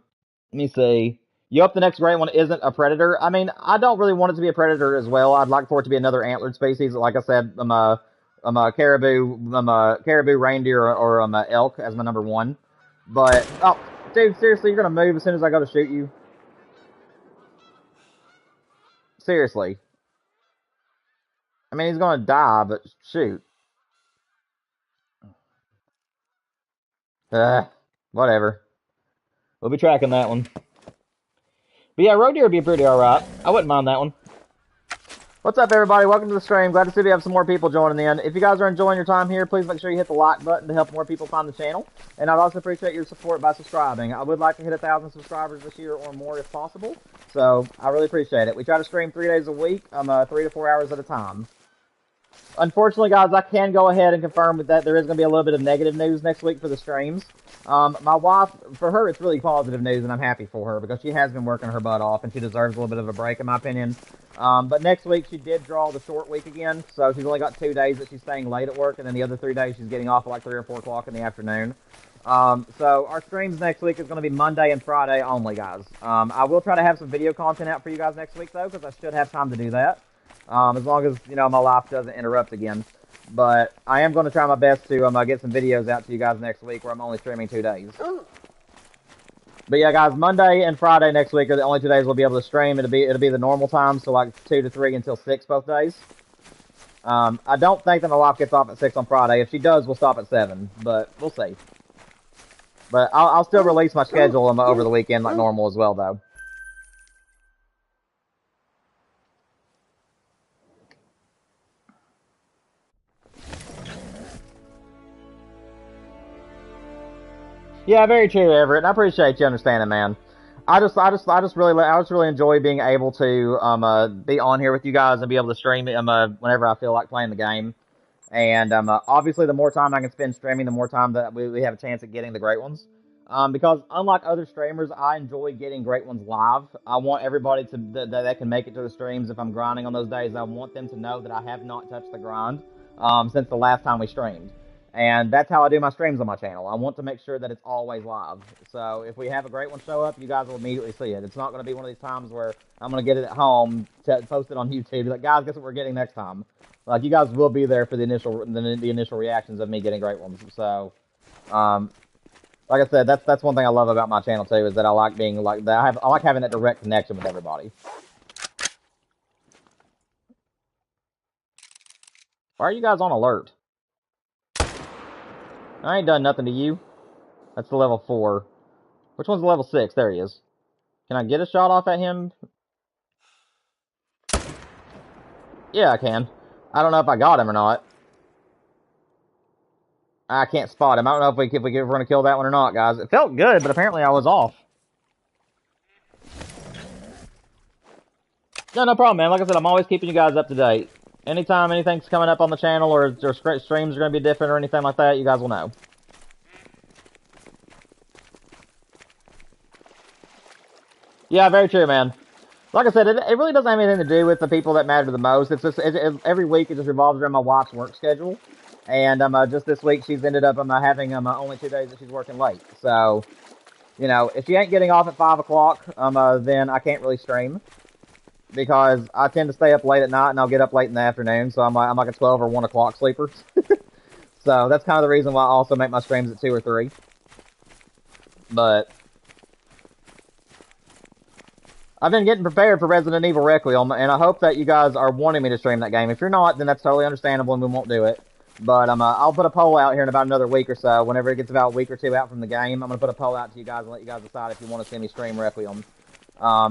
me see. You hope the next great one isn't a predator. I mean, I don't really want it to be a predator as well. I'd like for it to be another antlered species. Like I said, caribou, reindeer, or elk as my number one. But, oh, dude, seriously, you're gonna move as soon as I go to shoot you? Seriously. I mean, he's gonna die, but shoot. Whatever. We'll be tracking that one. But yeah, roe deer would be pretty alright. I wouldn't mind that one. What's up, everybody? Welcome to the stream. Glad to see we have some more people joining in. If you guys are enjoying your time here, please make sure you hit the like button to help more people find the channel. And I'd also appreciate your support by subscribing. I would like to hit 1,000 subscribers this year or more if possible. So, I really appreciate it. We try to stream 3 days a week, 3 to 4 hours at a time. Unfortunately, guys, I can go ahead and confirm that there is going to be a little bit of negative news next week for the streams. My wife, for her, it's really positive news, and I'm happy for her because she has been working her butt off, and she deserves a little bit of a break, in my opinion. But next week, she did draw the short week again, so she's only got 2 days that she's staying late at work, and then the other 3 days she's getting off at like 3 or 4 o'clock in the afternoon. So our streams next week is going to be Monday and Friday only, guys. I will try to have some video content out for you guys next week, though, because I should have time to do that. As long as, you know, my life doesn't interrupt again. But I am going to try my best to get some videos out to you guys next week where I'm only streaming 2 days. But yeah, guys, Monday and Friday next week are the only 2 days we'll be able to stream. It'll be the normal time, so like 2 to 3 until 6 both days. I don't think that my wife gets off at 6 on Friday. If she does, we'll stop at 7, but we'll see. But I'll still release my schedule over the weekend like normal as well, though. Yeah, very true, Everett. And I appreciate you understanding, man. I just really enjoy being able to be on here with you guys and be able to stream whenever I feel like playing the game. And obviously, the more time I can spend streaming, the more time that we have a chance at getting the great ones. Because unlike other streamers, I enjoy getting great ones live. I want everybody that can make it to the streams if I'm grinding on those days. I want them to know that I have not touched the grind since the last time we streamed. And that's how I do my streams on my channel. I want to make sure that it's always live. So if we have a great one show up, you guys will immediately see it. It's not going to be one of these times where I'm going to get it at home, post it on YouTube, be like, guys, guess what we're getting next time? Like, you guys will be there for the initial reactions of me getting great ones. So, like I said, that's one thing I love about my channel too, is that I like being like that. I like having that direct connection with everybody. Why are you guys on alert? I ain't done nothing to you. That's the level 4. Which one's the level 6? There he is. Can I get a shot off at him? Yeah, I can. I don't know if I got him or not. I can't spot him. I don't know if we're going to kill that one or not, guys. It felt good, but apparently I was off. No, no problem, man. Like I said, I'm always keeping you guys up to date. Anytime anything's coming up on the channel or streams are going to be different or anything like that, you guys will know. Yeah, very true, man. Like I said, it really doesn't have anything to do with the people that matter the most. It's just every week it just revolves around my wife's work schedule, and just this week she's ended up having only 2 days that she's working late. So, you know, if she ain't getting off at 5 o'clock, then I can't really stream because I tend to stay up late at night and I'll get up late in the afternoon. So I'm like a 12 or 1 o'clock sleeper. So that's kind of the reason why I also make my streams at 2 or 3. But I've been getting prepared for Resident Evil Requiem, and I hope that you guys are wanting me to stream that game. If you're not, then that's totally understandable, and we won't do it. But I'll put a poll out here in about another week or so. Whenever it gets about a week or 2 out from the game, I'm going to put a poll out to you guys and let you guys decide if you want to see me stream Requiem.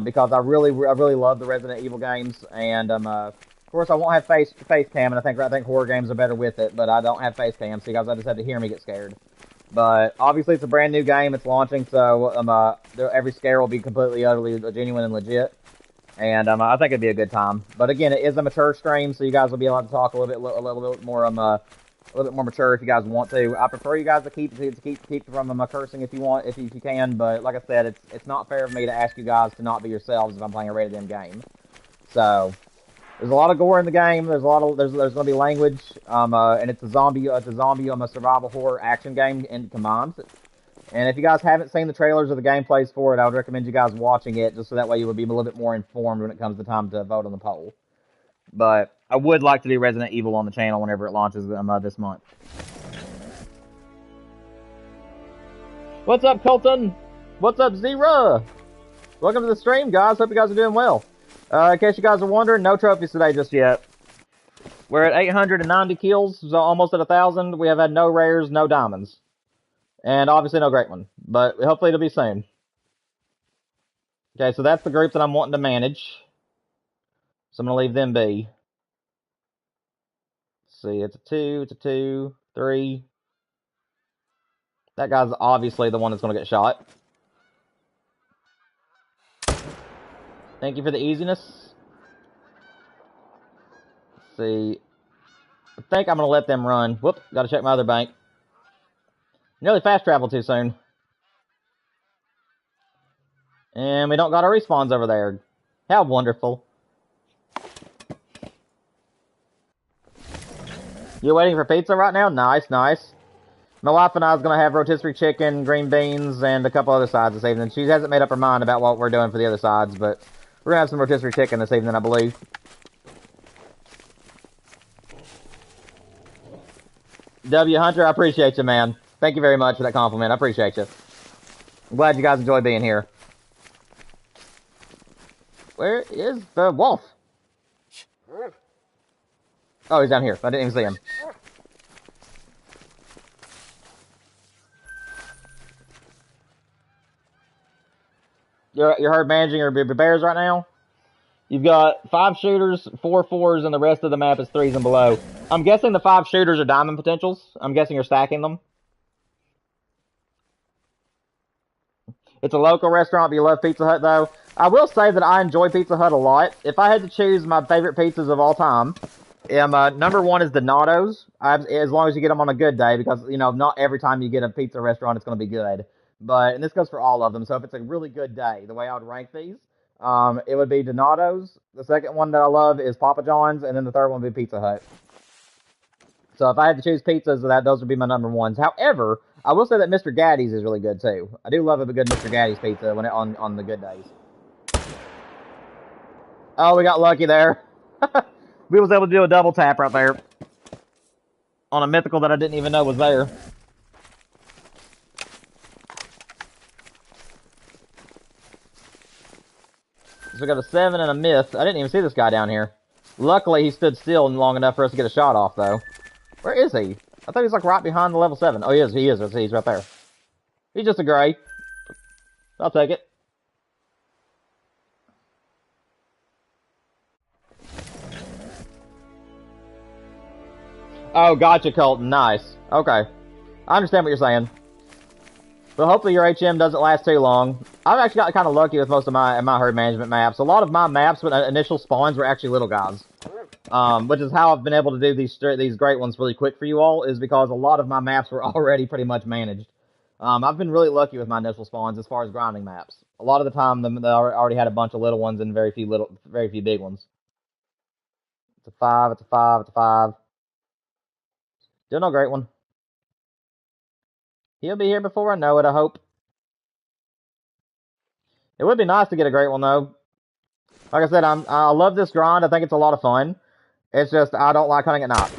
Because I really love the Resident Evil games, and of course I won't have face cam, and I think horror games are better with it, but I don't have face cam, so you guys just have to hear me get scared. But obviously it's a brand new game, it's launching, so every scare will be completely, utterly genuine and legit. And I think it'd be a good time. But again, it is a mature stream, so you guys will be able to talk a little bit more mature if you guys want to. I prefer you guys to keep from cursing if you can. But like I said, it's not fair of me to ask you guys to not be yourselves if I'm playing a rated M game. So there's a lot of gore in the game. There's going to be language. And it's a zombie survival horror action game in combined. And if you guys haven't seen the trailers or the gameplays for it, I would recommend you guys watching it, just so that way you would be a little bit more informed when it comes to time to vote on the poll. But I would like to do Resident Evil on the channel whenever it launches this month. What's up, Colton? What's up, Zera? Welcome to the stream, guys. Hope you guys are doing well. In case you guys are wondering, no trophies today just yet. We're at 890 kills, so almost at 1,000. We have had no rares, no diamonds. And obviously no great one, but hopefully it'll be soon. Okay, so that's the group that I'm wanting to manage. So I'm going to leave them be. Let's see, it's a 2, 3. That guy's obviously the one that's going to get shot. Thank you for the easiness. Let's see. I think I'm going to let them run. Whoop, got to check my other bank. Nearly fast traveled too soon. And we don't got our respawns over there. How wonderful. You're waiting for pizza right now? Nice, nice. My wife and I is going to have rotisserie chicken, green beans, and a couple other sides this evening. She hasn't made up her mind about what we're doing for the other sides, but we're going to have some rotisserie chicken this evening, I believe. Hunter, I appreciate you, man. Thank you very much for that compliment. I appreciate you. I'm glad you guys enjoy being here. Where is the wolf? Oh, he's down here. I didn't even see him. You're hard managing your bears right now? You've got 5 shooters, 4 4s, and the rest of the map is 3s and below. I'm guessing the 5 shooters are diamond potentials. I'm guessing you're stacking them. It's a local restaurant, but you love Pizza Hut, though. I will say that I enjoy Pizza Hut a lot. If I had to choose my favorite pizzas of all time, number 1 is Donato's, as long as you get them on a good day, because, you know, not every time you get a pizza restaurant, it's going to be good. And this goes for all of them, so if it's a really good day, the way I would rank these, it would be Donato's. The second one that I love is Papa John's, and then the third one would be Pizza Hut. So if I had to choose pizzas, those would be my number 1s. However, I will say that Mr. Gaddy's is really good, too. I do love a good Mr. Gaddy's pizza on the good days. Oh, we got lucky there. We was able to do a double tap right there. On a mythical that I didn't even know was there. So we got a 7 and a myth. I didn't even see this guy down here. Luckily, he stood still long enough for us to get a shot off, though. Where is he? I thought he was like right behind the level 7. Oh, he is. He is. He's right there. He's just a gray. I'll take it. Oh, gotcha, Colton. Nice. Okay. I understand what you're saying. But hopefully your HM doesn't last too long. I've actually got kind of lucky with most of my herd management maps. A lot of my maps with initial spawns were actually little guys, which is how I've been able to do these great ones really quick for you all. Is because a lot of my maps were already pretty much managed. I've been really lucky with my initial spawns as far as grinding maps. A lot of the time, they already had a bunch of little ones and very few big ones. It's a 5. It's a 5. It's a 5. Still no great one. He'll be here before I know it, I hope. It would be nice to get a great one, though. Like I said, I love this grind. I think it's a lot of fun. It's just, I don't like hunting at night.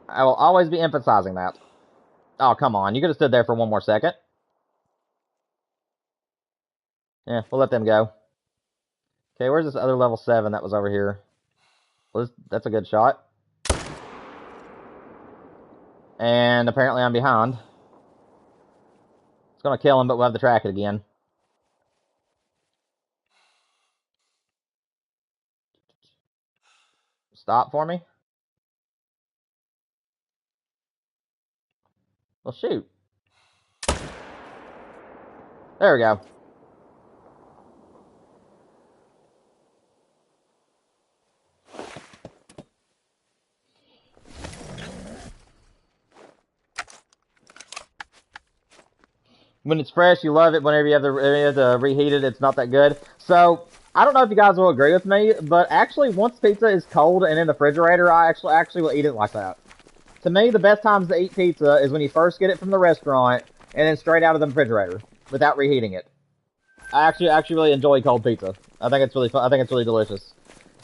I will always be emphasizing that. Oh, come on. You could have stood there for one more second. Yeah, we'll let them go. Okay, where's this other level 7 that was over here? Well, that's a good shot. And apparently I'm behind. It's going to kill him, but we'll have to track it again. Stop for me. Well, shoot. There we go. When it's fresh, you love it. Whenever you have to reheat it, it's not that good. So, I don't know if you guys will agree with me, but actually, once pizza is cold and in the refrigerator, I actually will eat it like that. To me, the best times to eat pizza is when you first get it from the restaurant and then straight out of the refrigerator without reheating it. I actually really enjoy cold pizza. I think it's really fun. I think it's really delicious.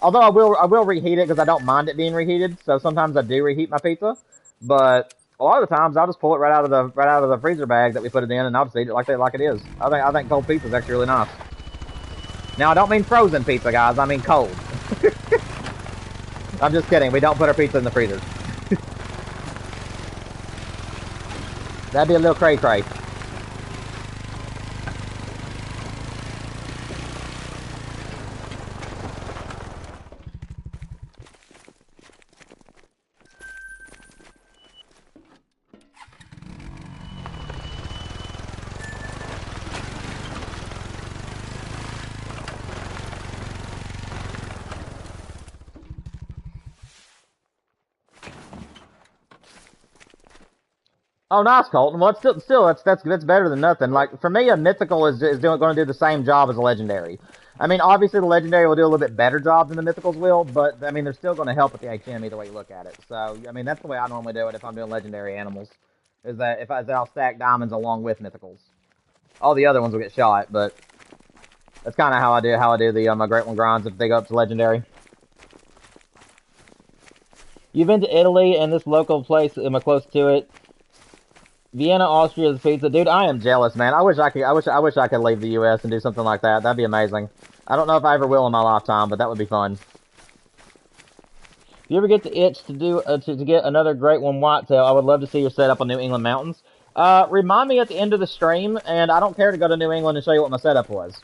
Although I will reheat it because I don't mind it being reheated. So sometimes I do reheat my pizza, but a lot of the times I'll just pull it right out of the freezer bag that we put it in, and I'll just eat it like it is. I think cold pizza is actually really nice. Now I don't mean frozen pizza, guys. I mean cold. I'm just kidding. We don't put our pizza in the freezer. That'd be a little cray-cray. Oh, nice, Colton. Well, it's still that's better than nothing. Like for me, a mythical is going to do the same job as a legendary. I mean, obviously the legendary will do a little bit better job than the mythicals will, but I mean they're still going to help with the HM either way you look at it. So I mean that's the way I normally do it if I'm doing legendary animals, is that I'll stack diamonds along with mythicals. All the other ones will get shot, but that's kind of how I do the my great one grinds if they go up to legendary. You've been to Italy and this local place, am I close to it? Vienna, Austria's pizza, dude. I am jealous, man. I wish I could leave the U.S. and do something like that. That'd be amazing. I don't know if I ever will in my lifetime, but that would be fun. If you ever get the itch to do to get another great one whitetail, I would love to see your setup on New England mountains. Remind me at the end of the stream, and I don't care to go to New England and show you what my setup was.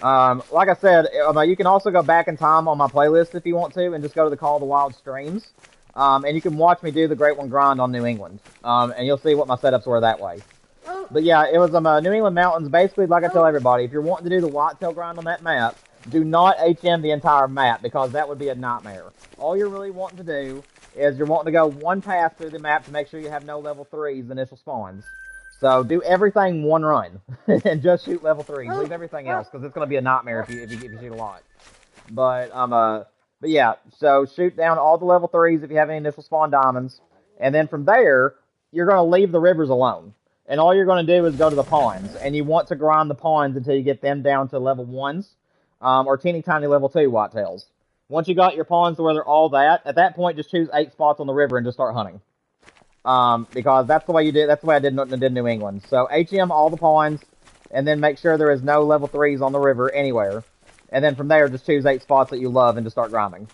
Like I said, you can also go back in time on my playlist if you want to, and just go to the Call of the Wild streams. And you can watch me do the Great One grind on New England. And you'll see what my setups were that way. But yeah, it was New England mountains. Basically, like I tell everybody, if you're wanting to do the whitetail grind on that map, do not HM the entire map, because that would be a nightmare. All you're really wanting to do is you're wanting to go one pass through the map to make sure you have no level 3s initial spawns. So do everything one run, and just shoot level 3s. Leave everything else, because it's going to be a nightmare if you shoot a lot. But yeah, so shoot down all the level 3s if you have any initial spawn diamonds. And then from there, you're going to leave the rivers alone. And all you're going to do is go to the ponds. And you want to grind the ponds until you get them down to level 1s. Or teeny tiny level 2 whitetails. Once you got your ponds to where they're all that, at that point just choose 8 spots on the river and just start hunting. Because that's the way you did. That's the way I did New England. So HM all the ponds, and then make sure there is no level 3s on the river anywhere. And then from there, just choose 8 spots that you love and just start grinding.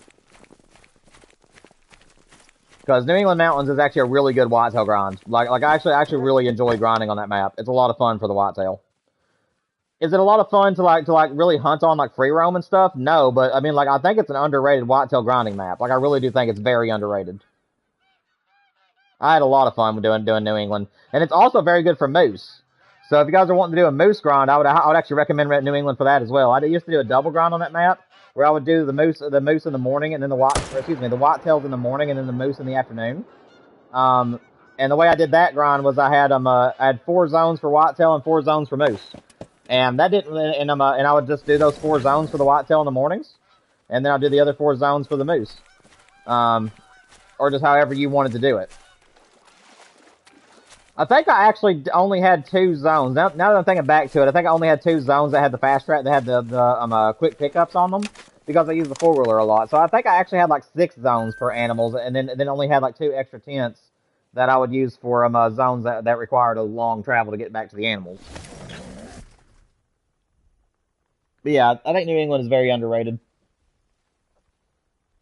Because New England Mountains is actually a really good whitetail grind. Like I actually really enjoy grinding on that map. It's a lot of fun for the whitetail. Is it a lot of fun to really hunt on like free roam and stuff? No, but I mean I think it's an underrated whitetail grinding map. Like I really do think it's very underrated. I had a lot of fun with doing New England, and it's also very good for moose. So if you guys are wanting to do a moose grind, I would actually recommend New England for that as well. I used to do a double grind on that map where I would do the moose in the morning and then the whitetails in the morning and then the moose in the afternoon. And the way I did that grind was I had 4 zones for whitetail and 4 zones for moose. And that didn't, and I would just do those 4 zones for the whitetail in the mornings, and then I'll do the other 4 zones for the moose, or just however you wanted to do it. I think I actually only had 2 zones. Now that I'm thinking back to it, I think I only had 2 zones that had the fast track, that had the quick pickups on them, because I use the 4-wheeler a lot. So I think I actually had like 6 zones for animals, and then only had like 2 extra tents that I would use for zones that required a long travel to get back to the animals. But yeah, I think New England is very underrated.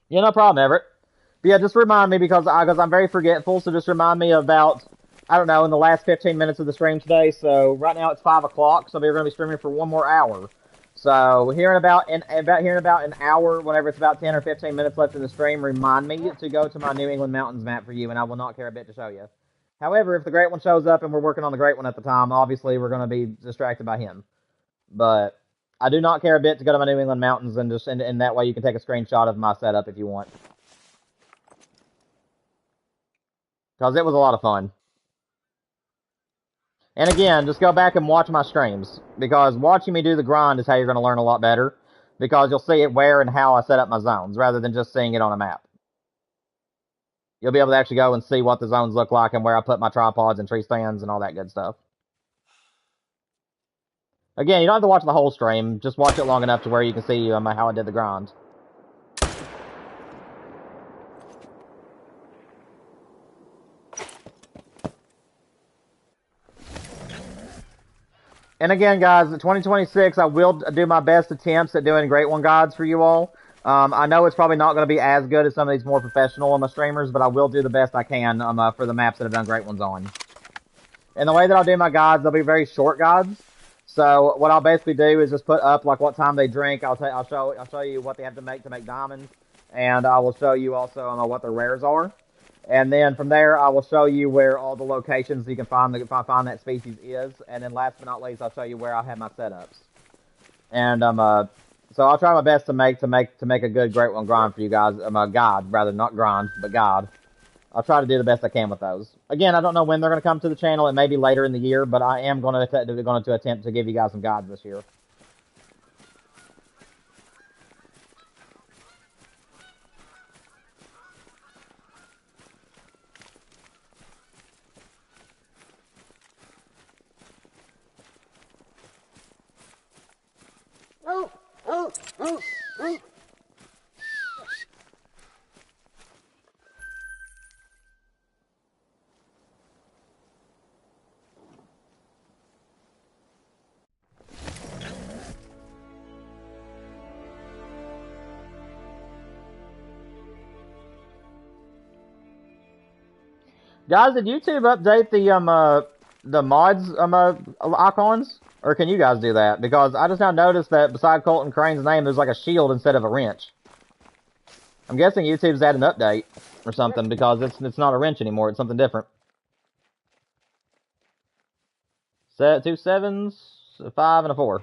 Yeah, no problem, Everett. But yeah, just remind me because I'm very forgetful. So just remind me about, I don't know, in the last 15 minutes of the stream today. So right now it's 5 o'clock. So we're going to be streaming for 1 more hour. So here in about an hour, whenever it's about 10 or 15 minutes left in the stream, remind me to go to my New England Mountains map for you, and I will not care a bit to show you. However, if the Great One shows up and we're working on the Great One at the time, obviously we're going to be distracted by him. But I do not care a bit to go to my New England Mountains, and just in that way you can take a screenshot of my setup if you want. Because it was a lot of fun. And again, just go back and watch my streams, because watching me do the grind is how you're going to learn a lot better, because you'll see it where and how I set up my zones, rather than just seeing it on a map. You'll be able to actually go and see what the zones look like and where I put my tripods and tree stands and all that good stuff. Again, you don't have to watch the whole stream. Just watch it long enough to where you can see how I did the grind. And again, guys, in 2026, I will do my best attempts at doing Great One guides for you all. I know it's probably not going to be as good as some of these more professional streamers, but I will do the best I can for the maps that I've done Great Ones on. And the way that I'll do my guides, they'll be very short guides. So what I'll basically do is just put up like what time they drink. I'll show you what they have to make diamonds, and I will show you also what their rares are. And then from there, I will show you where all the locations you can find that species is. And then last but not least, I'll show you where I have my setups. And so I'll try my best to make a good Great One grind for you guys. Guide, rather, not grind, but guide. I'll try to do the best I can with those. Again, I don't know when they're going to come to the channel. It may be later in the year, but I am going to attempt to give you guys some guides this year. Guys, did YouTube update the mods icons, or can you guys do that? Because I just now noticed that beside Colton Crane's name, there's like a shield instead of a wrench. I'm guessing YouTube's had an update or something, because it's not a wrench anymore. It's something different. 2 7s, a 5, and a 4.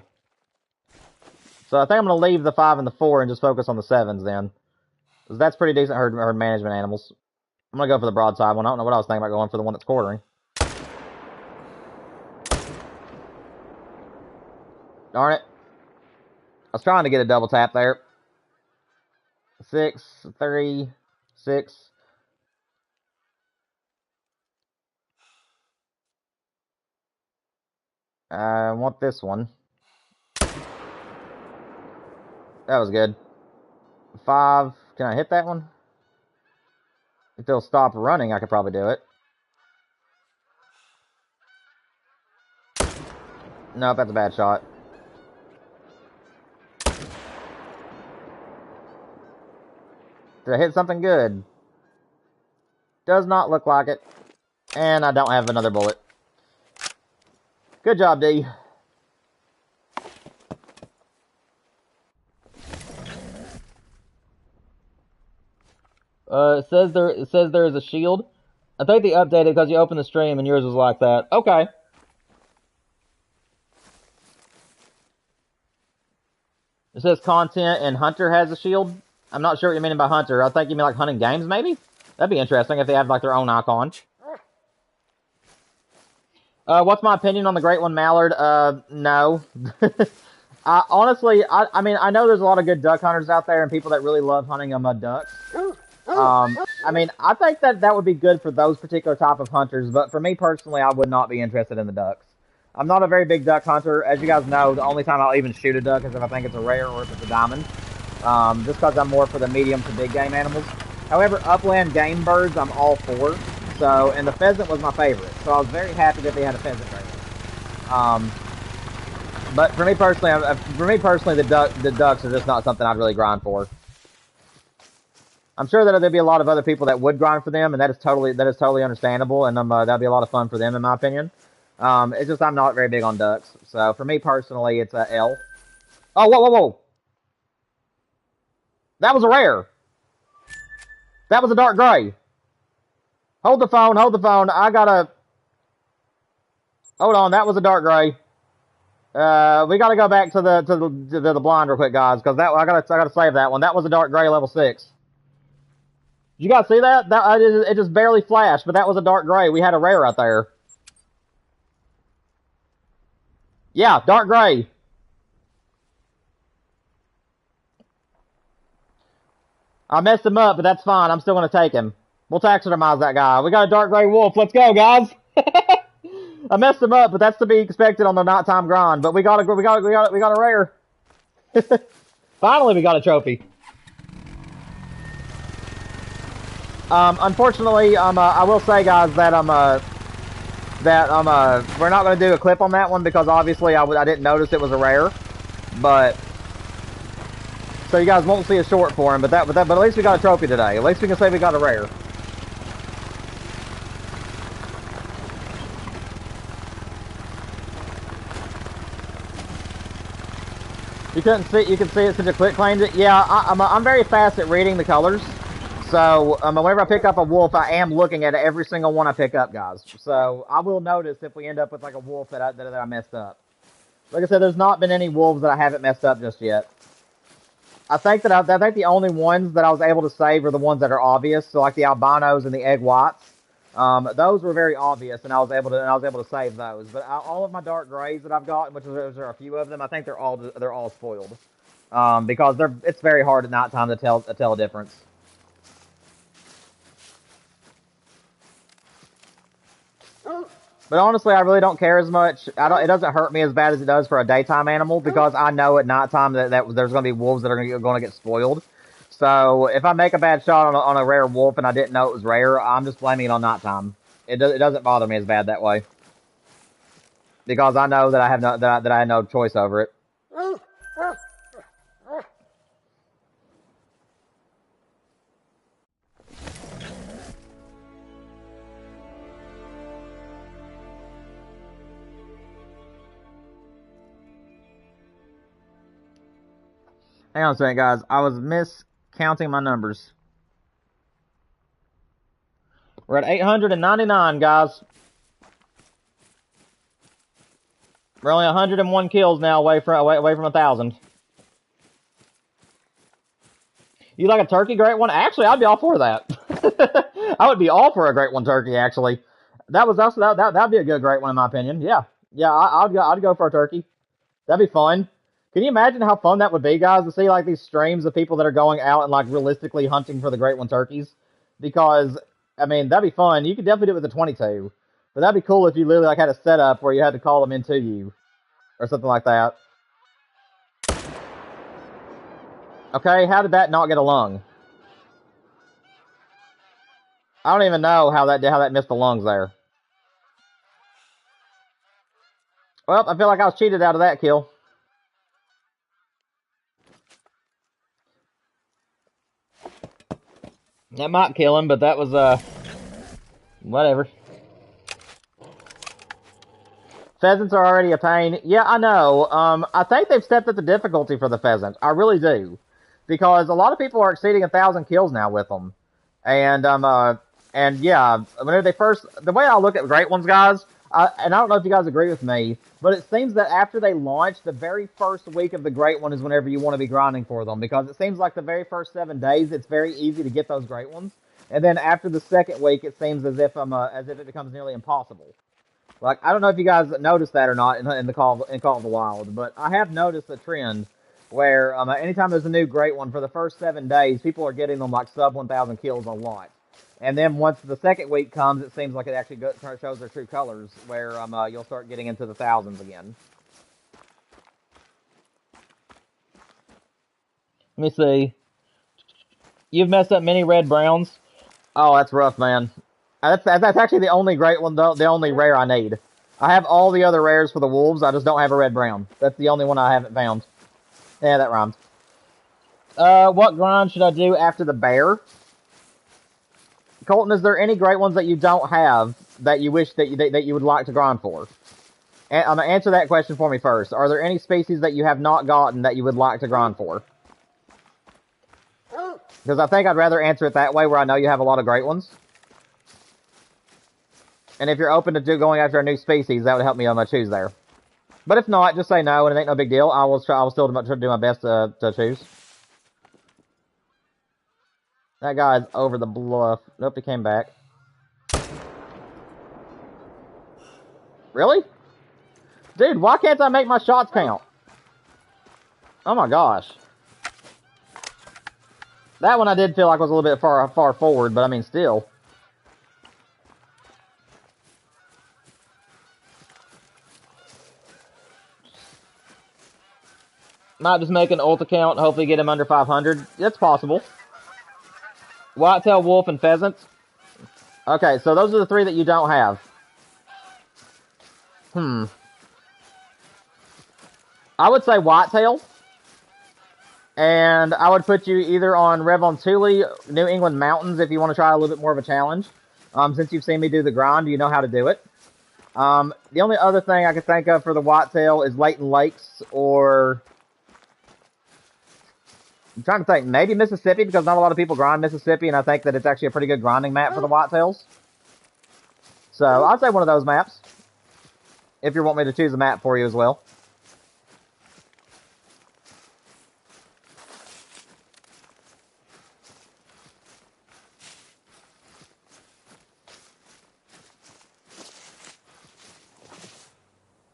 So I think I'm gonna leave the 5 and the 4 and just focus on the 7s then, because that's pretty decent herd management animals. I'm going to go for the broadside one. I don't know what I was thinking about going for the one that's quartering. Darn it. I was trying to get a double tap there. 6, 3, 6. I want this one. That was good. 5. Can I hit that one? If they'll stop running, I could probably do it. Nope, that's a bad shot. Did I hit something good? Does not look like it. And I don't have another bullet. Good job, D. It says there is a shield. I think they updated because you opened the stream and yours was like that. Okay. It says content and Hunter has a shield. I'm not sure what you mean by Hunter. I think you mean like hunting games, maybe? That'd be interesting if they have like their own icon. What's my opinion on the Great One Mallard? No. Honestly, I mean, I know there's a lot of good duck hunters out there and people that really love hunting ducks. I mean, I think that would be good for those particular type of hunters, but for me personally, I would not be interested in the ducks. I'm not a very big duck hunter. As you guys know, the only time I'll even shoot a duck is if I think it's a rare or if it's a diamond. Just because I'm more for the medium to big game animals. However, upland game birds, I'm all for. So, and the pheasant was my favorite. So I was very happy that they had a pheasant trailer. But for me personally, the ducks are just not something I'd really grind for. I'm sure that there'd be a lot of other people that would grind for them, and that is totally understandable, and that'd be a lot of fun for them, in my opinion. It's just I'm not very big on ducks, so for me personally, it's a L. Oh, whoa! That was a rare. That was a dark gray. Hold the phone. I gotta. Hold on, that was a dark gray. We gotta go back to the blind real quick, guys, because I gotta save that one. That was a dark gray level 6. Did you guys see that? It just barely flashed, but that was a dark gray. We had a rare out there. Yeah, dark gray. I messed him up, but that's fine. I'm still gonna take him. We'll taxidermize that guy. We got a dark gray wolf. Let's go, guys. I messed him up, but that's to be expected on the nighttime grind. But we got a rare. Finally, we got a trophy. Unfortunately, I will say, guys, that we're not going to do a clip on that one because obviously I didn't notice it was a rare, but so you guys won't see a short for him. But at least we got a trophy today. At least we can say we got a rare. You can see it since you claimed it. Yeah, I'm very fast at reading the colors. So, whenever I pick up a wolf, I am looking at every single one I pick up, guys. So, I will notice if we end up with, like, a wolf that I messed up. Like I said, there's not been any wolves that I haven't messed up just yet. I think the only ones that I was able to save are the ones that are obvious. So, like the albinos and the egg whites. Those were very obvious, and I was able to save those. But all of my dark grays that I've got, which there are a few of them, I think they're all spoiled. Because it's very hard at nighttime to tell a difference. But honestly, I really don't care as much. It doesn't hurt me as bad as it does for a daytime animal because I know at nighttime that there's going to be wolves that are going to get spoiled. So if I make a bad shot on a rare wolf and I didn't know it was rare, I'm just blaming it on nighttime. It doesn't bother me as bad that way because I know that I had no choice over it. Hang on a second, guys. I was miscounting my numbers. We're at 899, guys. We're only 101 kills now away from 1,000. You like a turkey great one? Actually, I'd be all for that. I would be all for a great one turkey, actually. That'd be a good great one in my opinion. Yeah. I'd go for a turkey. That'd be fun. Can you imagine how fun that would be, guys, to see like these streams of people that are going out and like realistically hunting for the great one turkeys? Because I mean, that'd be fun. You could definitely do it with the 22, but that'd be cool if you literally like had a setup where you had to call them into you or something like that. Okay, how did that not get a lung? I don't even know how that missed the lungs there. Well, I feel like I was cheated out of that kill. That might kill him, but that was, whatever. Pheasants are already a pain. Yeah, I know. I think they've stepped up the difficulty for the pheasant. I really do. Because a lot of people are exceeding 1,000 kills now with them. And yeah, whenever the way I look at great ones, guys, and I don't know if you guys agree with me, but it seems that after they launch, the very first week of the Great One is whenever you want to be grinding for them, because it seems like the very first 7 days, it's very easy to get those Great Ones, and then after the second week, it seems as if it becomes nearly impossible. Like, I don't know if you guys noticed that or not in Call of the Wild, but I have noticed a trend where anytime there's a new Great One, for the first 7 days, people are getting them like sub 1,000 kills a lot. And then once the second week comes, it seems like it actually shows their true colors, where you'll start getting into the thousands again. Let me see. You've messed up many red browns. Oh, that's rough, man. That's actually the only great one, though, the only rare I need. I have all the other rares for the wolves. I just don't have a red brown. That's the only one I haven't found. Yeah, that rhymes. What grind should I do after the bear? Colton, is there any great ones that you don't have that you wish that you would like to grind for? And I'm gonna answer that question for me first. Are there any species that you have not gotten that you would like to grind for? Because I think I'd rather answer it that way, where I know you have a lot of great ones. And if you're open to going after a new species, that would help me choose there. But if not, just say no, and it ain't no big deal. I will still try to do my best to choose. That guy's over the bluff. Nope, he came back. Really? Dude, why can't I make my shots count? Oh my gosh. That one I did feel like was a little bit far forward, but I mean, still. Might just make an ult account, hopefully get him under 500. It's possible. Whitetail, wolf, and pheasants. Okay, so those are the 3 that you don't have. I would say whitetail. And I would put you either on Revontuli, New England Mountains, if you want to try a little bit more of a challenge. Since you've seen me do the grind, you know how to do it. The only other thing I could think of for the whitetail is Leighton Lakes, or I'm trying to think, maybe Mississippi, because not a lot of people grind Mississippi, and I think that it's actually a pretty good grinding map for the whitetails. So I'd say one of those maps, if you want me to choose a map for you as well.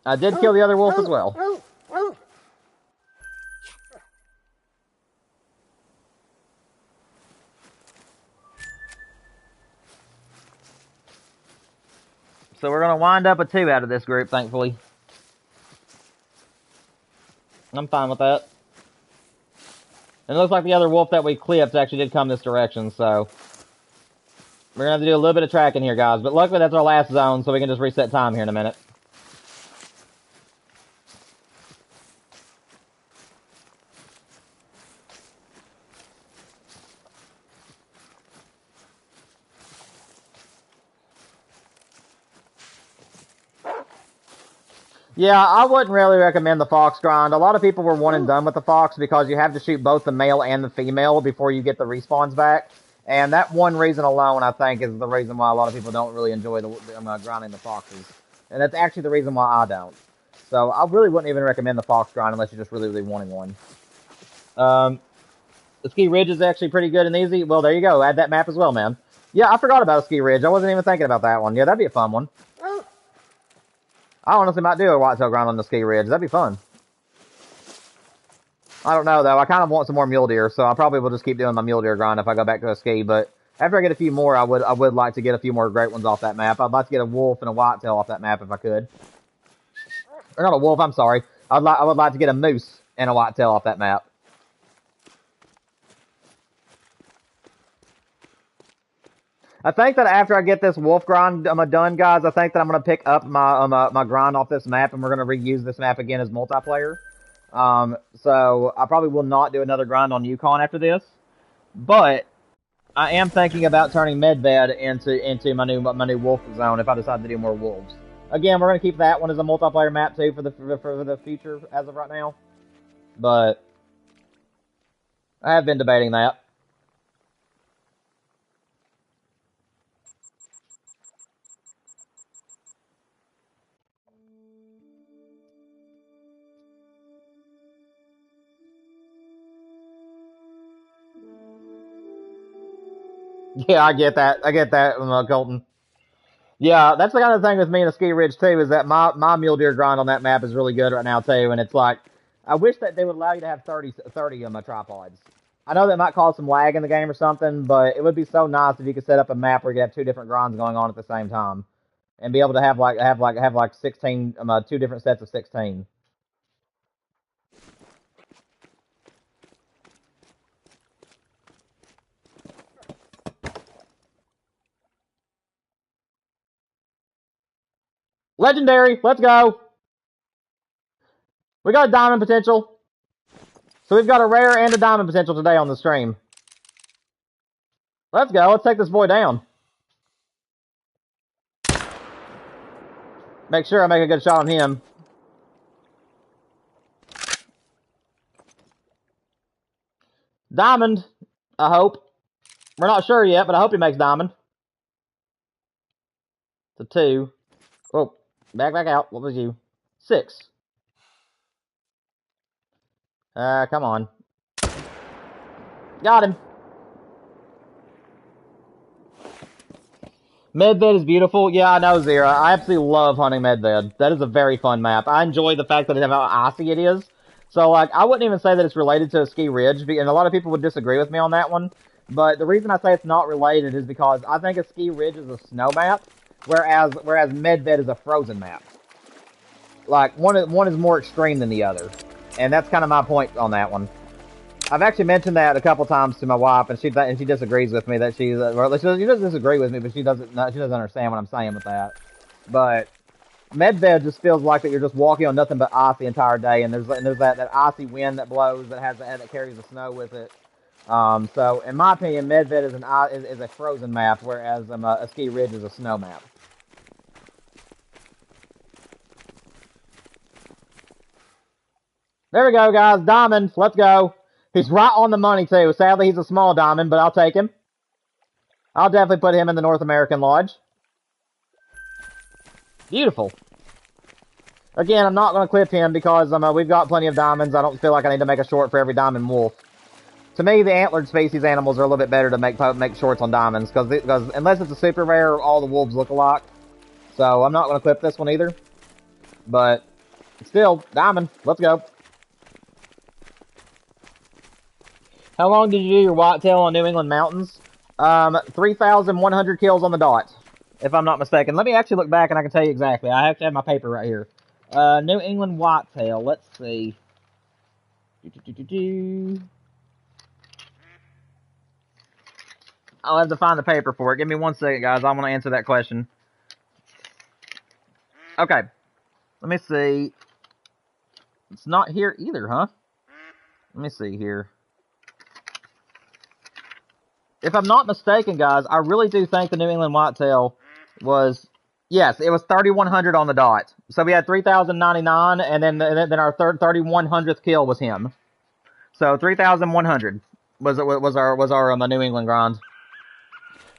I did kill the other wolf as well. So we're going to wind up a 2 out of this group, thankfully. I'm fine with that. And it looks like the other wolf that we clipped actually did come this direction, so we're going to have to do a little bit of tracking here, guys. But luckily that's our last zone, so we can just reset time here in a minute. Yeah, I wouldn't really recommend the fox grind. A lot of people were one and done with the fox because you have to shoot both the male and the female before you get the respawns back. And that one reason alone, I think, is the reason why a lot of people don't really enjoy grinding the foxes. And that's actually the reason why I don't. So I really wouldn't even recommend the fox grind unless you're just really, really wanting one. The Ski Ridge is actually pretty good and easy. Well, there you go. Add that map as well, man. Yeah, I forgot about a Ski Ridge. I wasn't even thinking about that one. Yeah, that'd be a fun one. I honestly might do a whitetail grind on the Ski Ridge. That'd be fun. I don't know, though. I kind of want some more mule deer, so I probably will just keep doing my mule deer grind if I go back to a ski. But after I get a few more, I would like to get a few more great ones off that map. I'd like to get a wolf and a whitetail off that map if I could. Or not a wolf, I'm sorry. I would like to get a moose and a whitetail off that map. I think that after I get this wolf grind done, guys, I think that I'm going to pick up my grind off this map, and we're going to reuse this map again as multiplayer. So I probably will not do another grind on Yukon after this, but I am thinking about turning Medved into my new wolf zone if I decide to do more wolves. Again, we're going to keep that one as a multiplayer map too for the future as of right now, but I have been debating that. Yeah, I get that. I get that, Colton. Yeah, that's the kind of thing with me and a ski ridge too. Is that my mule deer grind on that map is really good right now too, and it's like I wish that they would allow you to have 30 of my tripods. I know that might cause some lag in the game or something, but it would be so nice if you could set up a map where you have two different grinds going on at the same time, and be able to have 16 two different sets of 16. Legendary, let's go. We got a diamond potential, so we've got a rare and a diamond potential today on the stream. Let's go. Let's take this boy down. Make sure I make a good shot on him. Diamond, I hope. We're not sure yet, but I hope he makes diamond. It's a 2. Oh, back out. What was you? 6. Come on. Got him. Medved is beautiful. Yeah, I know, Zira. I absolutely love hunting Medved. That is a very fun map. I enjoy the fact that how icy it is. So, like, I wouldn't even say that it's related to a ski ridge, and a lot of people would disagree with me on that one. But the reason I say it's not related is because I think a ski ridge is a snow map, whereas Medved is a frozen map. Like, one is more extreme than the other. And that's kind of my point on that one. I've actually mentioned that a couple times to my wife, and she disagrees with me that she's well, she doesn't disagree with me, but she doesn't understand what I'm saying with that. But Medved just feels like that you're just walking on nothing but ice the entire day, and there's that icy wind that blows that carries the snow with it. So in my opinion, Medved is a frozen map, whereas a ski ridge is a snow map. There we go, guys. Diamond, let's go. He's right on the money, too. Sadly, he's a small diamond, but I'll take him. I'll definitely put him in the North American Lodge. Beautiful. Again, I'm not going to clip him because we've got plenty of diamonds. I don't feel like I need to make a short for every diamond wolf. To me, the antlered species animals are a little bit better to make shorts on diamonds because unless it's a super rare, all the wolves look alike. So I'm not going to clip this one either. But still, diamond. Let's go. How long did you do your whitetail on New England mountains? 3,100 kills on the dot, if I'm not mistaken. Let me actually look back and I can tell you exactly. I have to have my paper right here. New England whitetail. Let's see. I'll have to find the paper for it. Give me 1 second, guys. I want to answer that question. Okay. Let me see. It's not here either, huh? Let me see here. If I'm not mistaken, guys, I really do think the New England whitetail was, yes, it was 3,100 on the dot. So we had 3,099, and then our 3,100th kill was him. So 3,100 was our New England grind.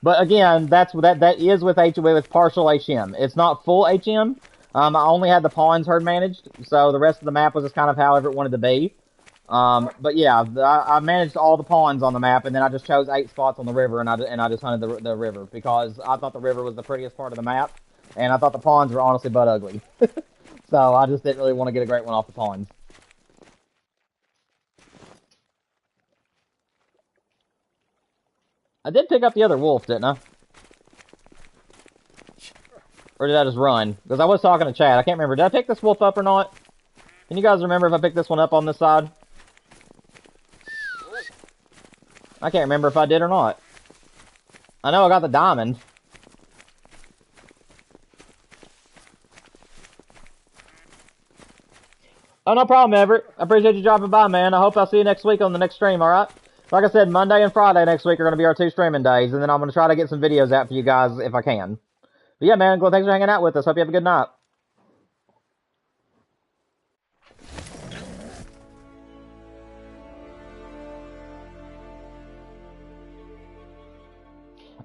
But again, that is with partial HM. It's not full HM. I only had the pawns herd managed, so the rest of the map was just kind of however it wanted to be. But yeah, I managed all the pawns on the map, and then I just chose 8 spots on the river, and I just hunted the river because I thought the river was the prettiest part of the map, and I thought the pawns were honestly butt ugly. So I just didn't really want to get a great one off the pawns. I did pick up the other wolf, didn't I? Or did I just run? Because I was talking to Chad. I can't remember. Did I pick this wolf up or not? Can you guys remember if I picked this one up on this side? I can't remember if I did or not. I know I got the diamond. Oh, no problem, Everett. I appreciate you dropping by, man. I hope I'll see you next week on the next stream, alright? Like I said, Monday and Friday next week are going to be our 2 streaming days, and then I'm going to try to get some videos out for you guys if I can. But yeah, man, thanks for hanging out with us. Hope you have a good night.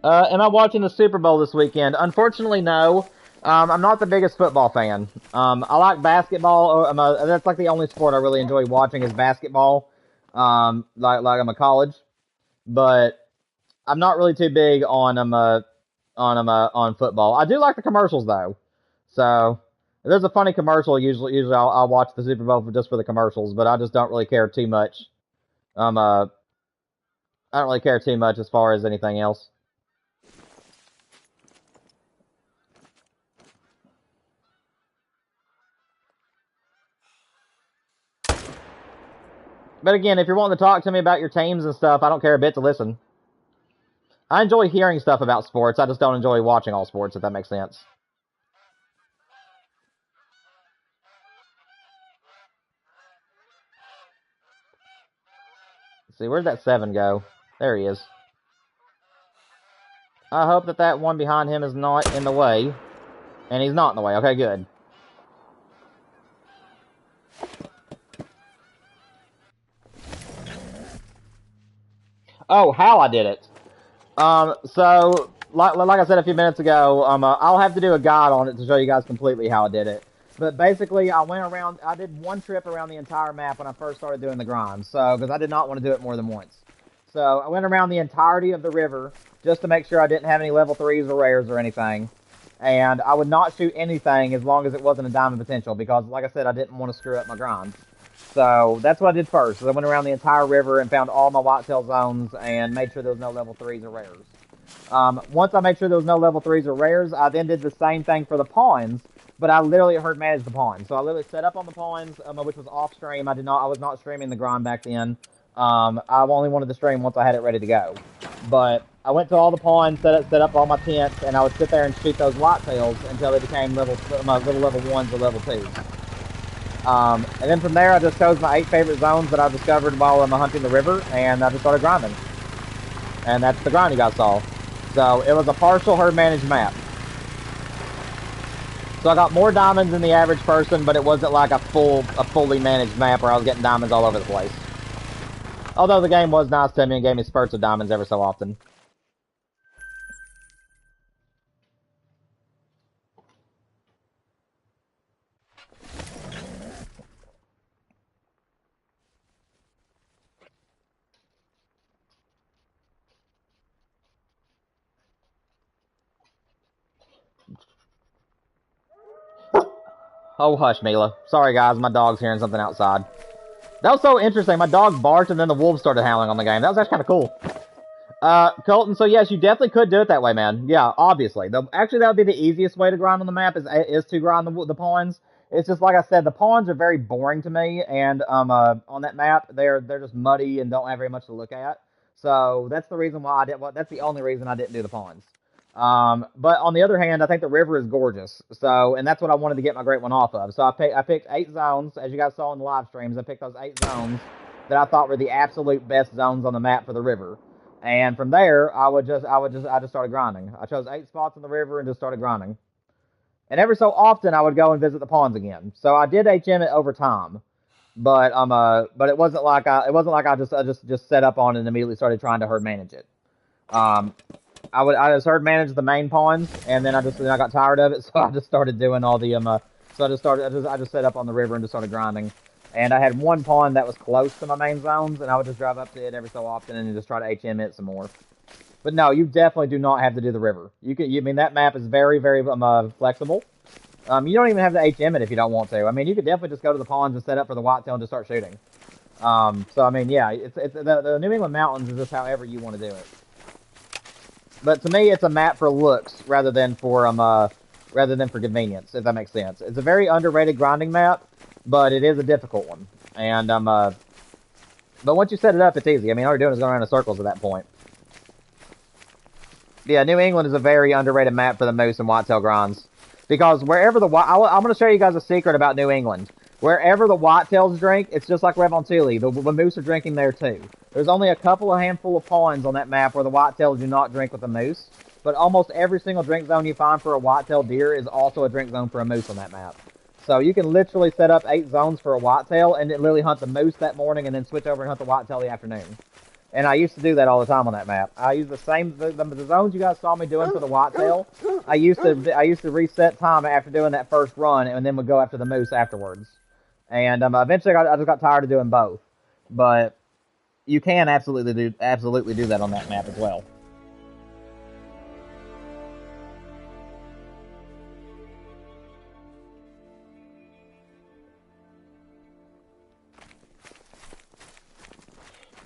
Am I watching the Super Bowl this weekend? Unfortunately, no. I'm not the biggest football fan. I like basketball. That's like the only sport I really enjoy watching is basketball. Like I'm a college. But I'm not really too big on on football. I do like the commercials though. So if there's a funny commercial, usually I'll watch the Super Bowl just for the commercials. But I just don't really care too much. Um, uh, I don't really care too much as far as anything else. But again, if you're wanting to talk to me about your teams and stuff, I don't care a bit to listen. I enjoy hearing stuff about sports. I just don't enjoy watching all sports, if that makes sense. Let's see, where'd that 7 go? There he is. I hope that that one behind him is not in the way. And he's not in the way. Okay, good. Oh, how I did it. So, like I said a few minutes ago, I'll have to do a guide on it to show you guys completely how I did it. But basically, I did one trip around the entire map when I first started doing the grind. So, because I did not want to do it more than once. So, I went around the entirety of the river just to make sure I didn't have any level 3s or rares or anything. And I would not shoot anything as long as it wasn't a diamond potential because, like I said, I didn't want to screw up my grind. So that's what I did first. I went around the entire river and found all my whitetail zones and made sure there was no level 3s or rares. Once I made sure there was no level 3s or rares, I then did the same thing for the pawns, but I literally herd managed the pawns. So I literally set up on the pawns, which was off stream. I was not streaming the grind back then. I only wanted to stream once I had it ready to go. But I went to all the pawns, set up all my tents, and I would sit there and shoot those whitetails until they became level 1s or level 2s. And then from there, I just chose my 8 favorite zones that I discovered while I'm hunting the river, and I just started grinding. And that's the grind you guys saw. So it was a partial herd managed map. So I got more diamonds than the average person, but it wasn't like a fully managed map where I was getting diamonds all over the place. Although the game was nice to me and gave me spurts of diamonds every so often. Oh, hush, Mila. Sorry, guys, my dog's hearing something outside. That was so interesting. My dog barked and then the wolves started howling on the game. That was actually kind of cool. Colton, so yes, you definitely could do it that way, man. Yeah, obviously. Actually, that would be the easiest way to grind on the map is to grind the pawns. It's just like I said, the pawns are very boring to me, and on that map, they're just muddy and don't have very much to look at. So that's the reason why that's the only reason I didn't do the pawns. But on the other hand, I think the river is gorgeous. So, and that's what I wanted to get my great one off of. So I picked 8 zones, as you guys saw in the live streams. I picked those 8 zones that I thought were the absolute best zones on the map for the river. And from there, I just started grinding. I chose 8 spots in the river and just started grinding. And every so often, I would go and visit the ponds again. So I did HM it over time. But it wasn't like I just set up on it and immediately started trying to herd manage it. I just herd managed the main ponds, and then I got tired of it, so I just started doing all the I just set up on the river and just started grinding. And I had one pond that was close to my main zones, and I would just drive up to it every so often and just try to HM it some more. But no, you definitely do not have to do the river. I mean, that map is very, very flexible. You don't even have to HM it if you don't want to. I mean, you could definitely just go to the ponds and set up for the whitetail and just start shooting. So I mean, yeah, the New England mountains is just however you want to do it. But to me, it's a map for looks rather than for convenience, if that makes sense. It's a very underrated grinding map, but it is a difficult one. And but once you set it up, it's easy. I mean, all you're doing is going around in circles at that point. Yeah, New England is a very underrated map for the moose and whitetail grinds. Because wherever I'm going to show you guys a secret about New England. Wherever the whitetails drink, it's just like Revontuli. The moose are drinking there too. There's only a handful of ponds on that map where the whitetails do not drink with the moose. But almost every single drink zone you find for a whitetail deer is also a drink zone for a moose on that map. So you can literally set up 8 zones for a whitetail and then literally hunt the moose that morning and then switch over and hunt the whitetail the afternoon. And I used to do that all the time on that map. I used the same the zones you guys saw me doing for the whitetail. I used to reset time after doing that first run and then would go after the moose afterwards. And eventually I just got tired of doing both. But you can absolutely do that on that map as well.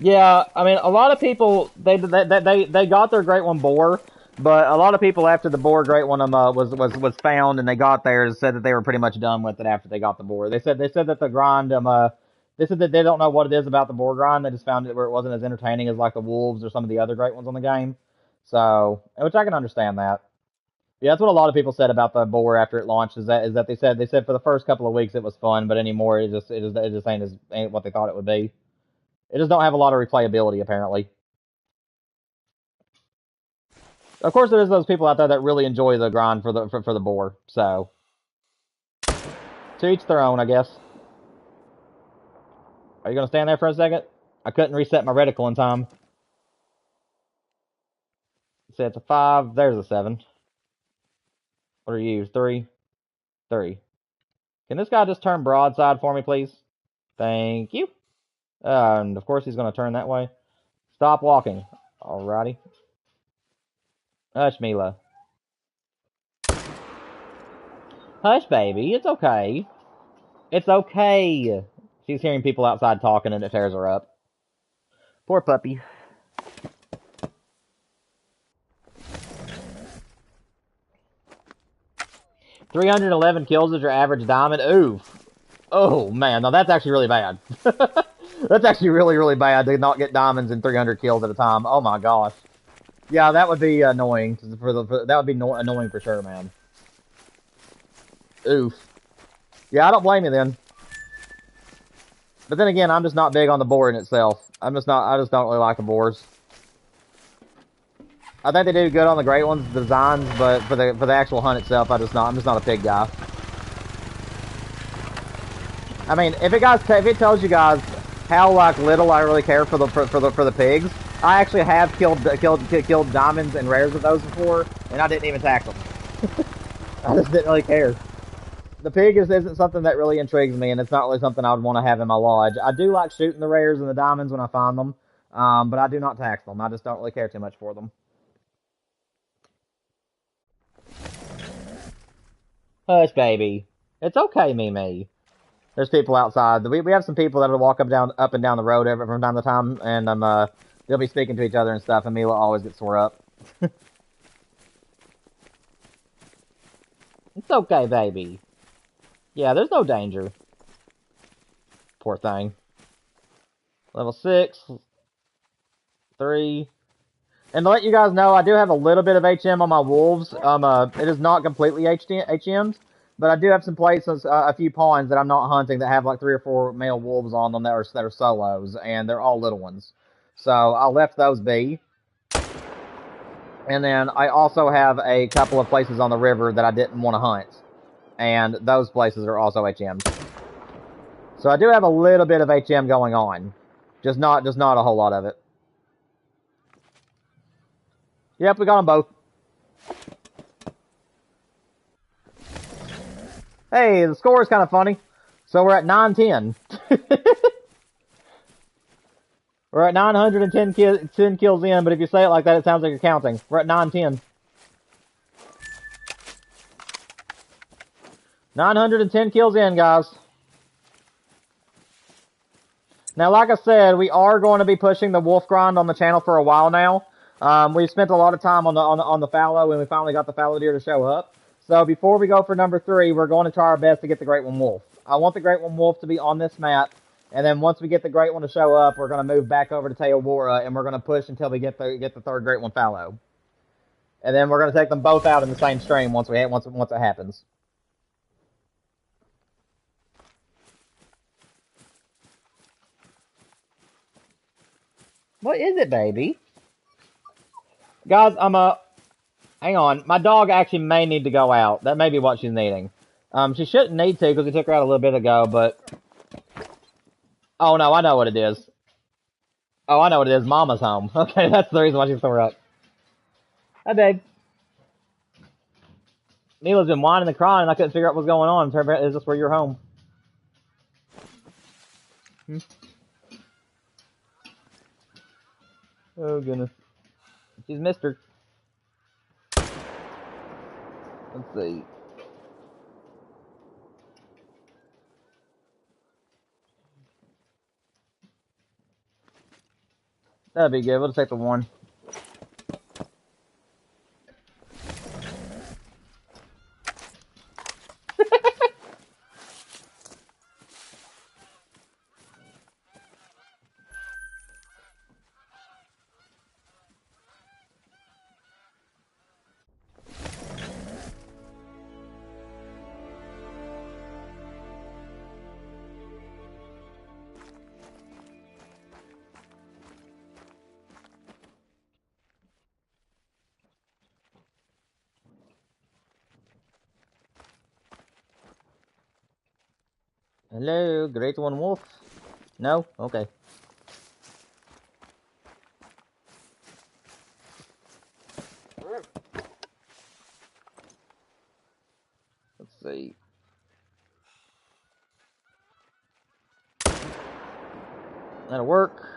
Yeah, I mean, a lot of people they got their great one boar, but a lot of people after the boar great one was found and they got theirs said that they were pretty much done with it after they got the boar. They said that the grind they said that they don't know what it is about the boar grind. They just found it where it wasn't as entertaining as like the wolves or some of the other great ones on the game. So, which I can understand that. Yeah, that's what a lot of people said about the boar after it launched. Is that they said for the first couple of weeks it was fun, but anymore it just ain't what they thought it would be. It just don't have a lot of replayability, apparently. Of course, there's those people out there that really enjoy the grind for the boar. So, to each their own, I guess. Are you gonna stand there for a second? I couldn't reset my reticle in time. Say it's a 5. There's a 7. What are you? 3? 3. Can this guy just turn broadside for me, please? Thank you. And of course, he's gonna turn that way. Stop walking. Alrighty. Hush, Mila. Hush, baby. It's okay. It's okay. She's hearing people outside talking and it tears her up. Poor puppy. 311 kills is your average diamond. Ooh. Oh, man. Now, that's actually really bad. That's actually really, really bad to not get diamonds in 300 kills at a time. Oh, my gosh. Yeah, that would be annoying. That would be annoying for sure, man. Oof. Yeah, I don't blame you then. But then again, I'm just not big on the boar in itself. I just don't really like the boars. I think they do good on the great ones, the designs, but for the actual hunt itself, I'm just not a pig guy. I mean, if it tells you guys how like little I really care for the pigs, I actually have killed diamonds and rares with those before, and I didn't even tax them. I just didn't really care. The pig isn't something that really intrigues me, and it's not really something I would want to have in my lodge. I do like shooting the rares and the diamonds when I find them, but I do not tax them. I just don't really care too much for them. Hush, baby. It's okay, Mimi. There's people outside. We have some people that'll walk up and down the road from time to time, and they'll be speaking to each other and stuff, and Mila always gets sore up. It's okay, baby. Yeah, there's no danger. Poor thing. Level 6. 3. And to let you guys know, I do have a little bit of HM on my wolves. It is not completely HM'd, but I do have some places, a few pawns that I'm not hunting that have like 3 or 4 male wolves on them that are solos, and they're all little ones. So I left those be. And then I also have a couple of places on the river that I didn't want to hunt, and those places are also HM'd. So I do have a little bit of HM going on, just not a whole lot of it. Yep, we got them both. Hey, the score is kind of funny. So we're at 910. We're at 910 kills in, but if you say it like that, it sounds like you're counting. We're at 910. 910 kills in, guys. Now, like I said, we are going to be pushing the wolf grind on the channel for a while now. We've spent a lot of time on the fallow, and we finally got the fallow deer to show up. So before we go for number 3, we're going to try our best to get the Great One Wolf. I want the Great One Wolf to be on this map, and then once we get the Great One to show up, we're going to move back over to Teowara, and we're going to push until we get the third Great One fallow. And then we're going to take them both out in the same stream once it happens. What is it, baby? Guys, hang on. My dog actually may need to go out. That may be what she's needing. She shouldn't need to because we took her out a little bit ago, but... Oh, no, I know what it is. Oh, I know what it is. Mama's home. Okay, that's the reason why she's tore up. Hi, babe. Mila's been whining and crying, and I couldn't figure out what's going on. Is this where you're home? Hmm? Oh, goodness. She's missed her. Let's see. That'd be good. We'll just take the 1. Hello, Great One Wolf. No? Okay. Let's see. That'll work.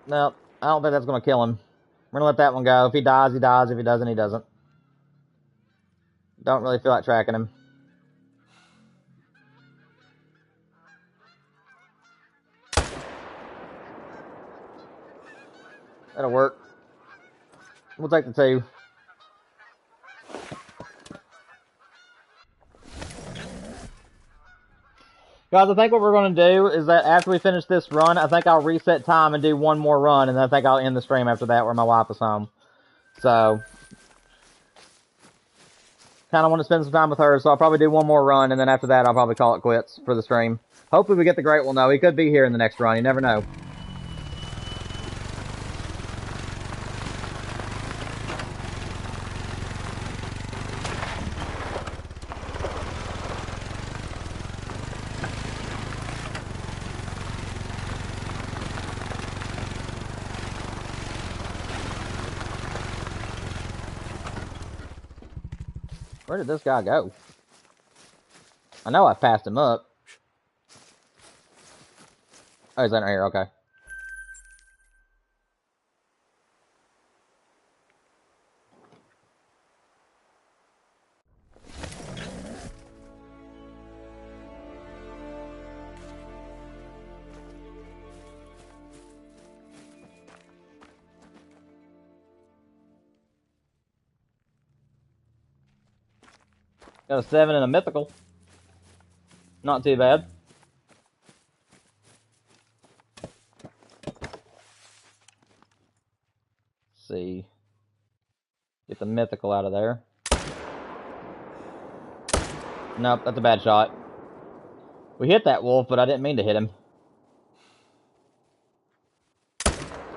No, I don't think that's going to kill him. We're going to let that one go. If he dies, he dies. If he doesn't, he doesn't. Don't really feel like tracking him. That'll work. We'll take the 2. Guys, I think what we're going to do is that after we finish this run, I think I'll reset time and do one more run, and then I think I'll end the stream after that where my wife is home. So, kind of want to spend some time with her, so I'll probably do one more run, and then after that I'll probably call it quits for the stream. Hopefully we get the Great One, though. He could be here in the next run. You never know. Where did this guy go? I know I passed him up. Oh, he's under here. Okay. Got a 7 and a mythical. Not too bad. Let's see. Get the mythical out of there. Nope, that's a bad shot. We hit that wolf, but I didn't mean to hit him.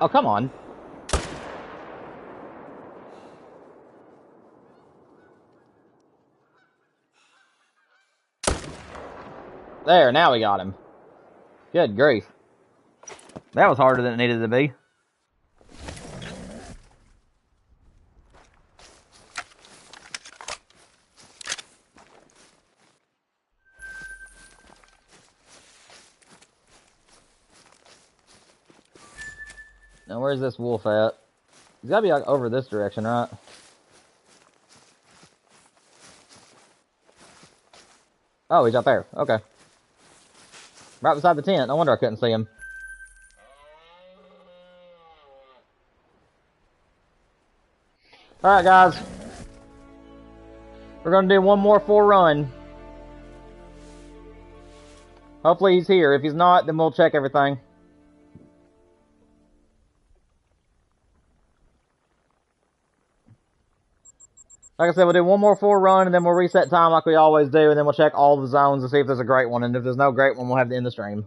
Oh, come on. There, now we got him. Good grief. That was harder than it needed to be. Now, where's this wolf at? He's gotta be like over this direction, right? Oh, he's up there. Okay. Right beside the tent. No wonder I couldn't see him. Alright, guys. We're gonna do one more full run. Hopefully he's here. If he's not, then we'll check everything. Like I said, we'll do one more full run, and then we'll reset time like we always do, and then we'll check all the zones and see if there's a great one. And if there's no great one, we'll have to end the stream.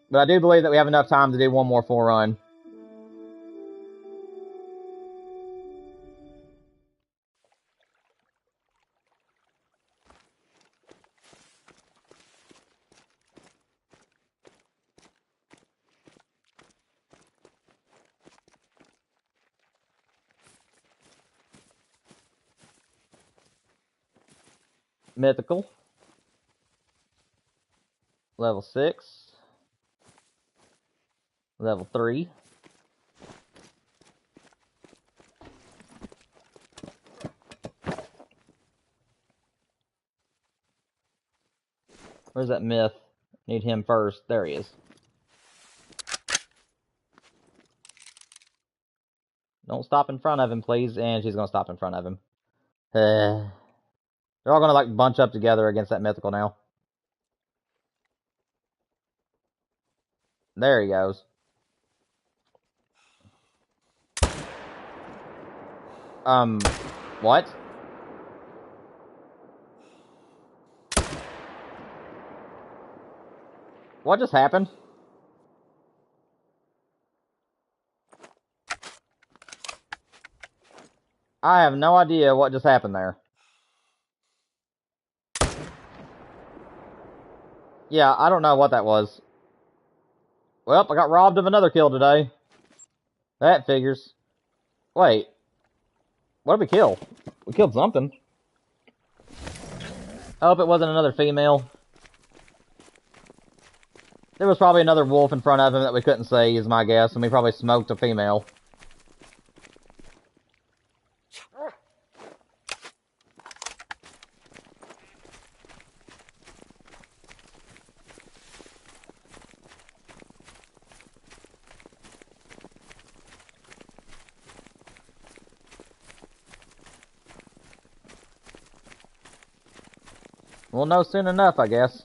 But I do believe that we have enough time to do one more full run. Mythical. Level 6. Level 3. Where's that myth? Need him first. There he is. Don't stop in front of him, please. And she's gonna stop in front of him. They're all gonna like bunch up together against that mythical now. There he goes. What? What just happened? I have no idea what just happened there. Yeah, I don't know what that was. Well, I got robbed of another kill today. That figures. Wait. What did we kill? We killed something. I hope it wasn't another female. There was probably another wolf in front of him that we couldn't see, is my guess, and we probably smoked a female. We'll know soon enough, I guess.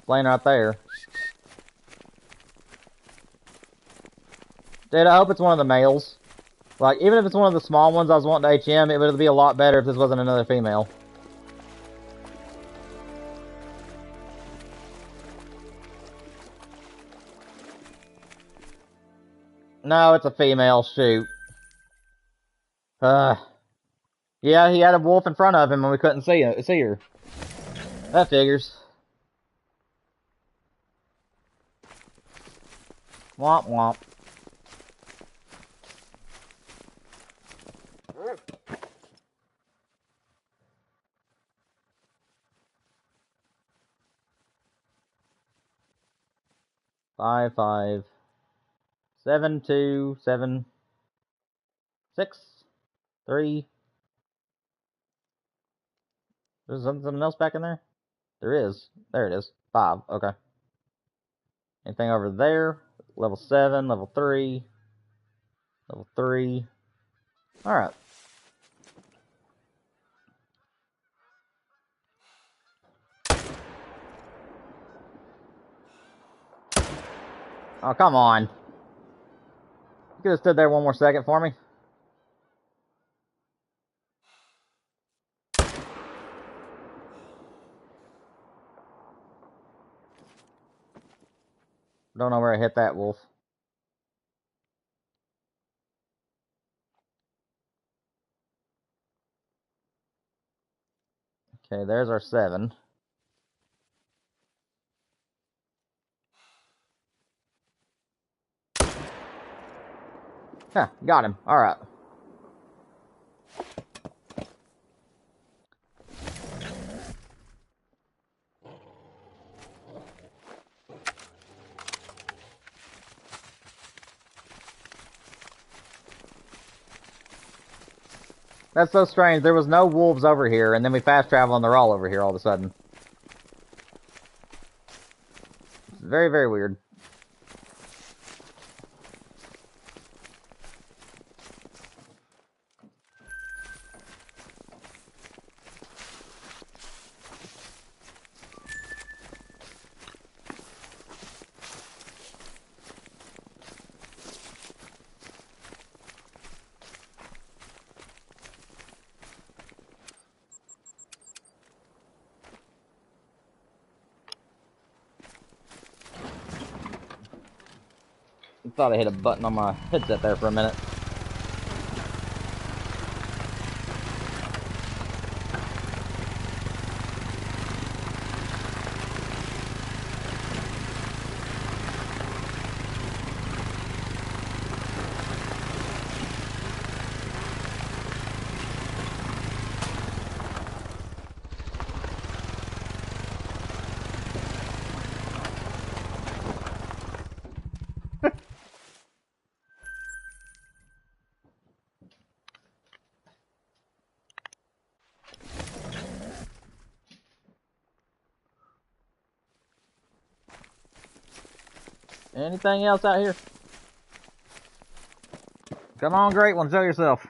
Laying right there. Dude, I hope it's one of the males. Like, even if it's one of the small ones I was wanting to HM, it would be a lot better if this wasn't another female. No, it's a female. Shoot. Yeah, he had a wolf in front of him and we couldn't see her. That figures. Womp womp. Five, 7, 2, 7, 6, 3. There's something else back in there? There is. There it is. 5. Okay. Anything over there? Level 7, level 3. Level 3. Alright. Oh, come on. You could have stood there one more second for me. Don't know where I hit that wolf. Okay, there's our 7. Huh, got him. Alright. That's so strange. There was no wolves over here, and then we fast travel and they're all over here all of a sudden. It's very, very weird. Thought I hit a button on my headset there for a minute. Anything else out here? Come on, great one, show yourself.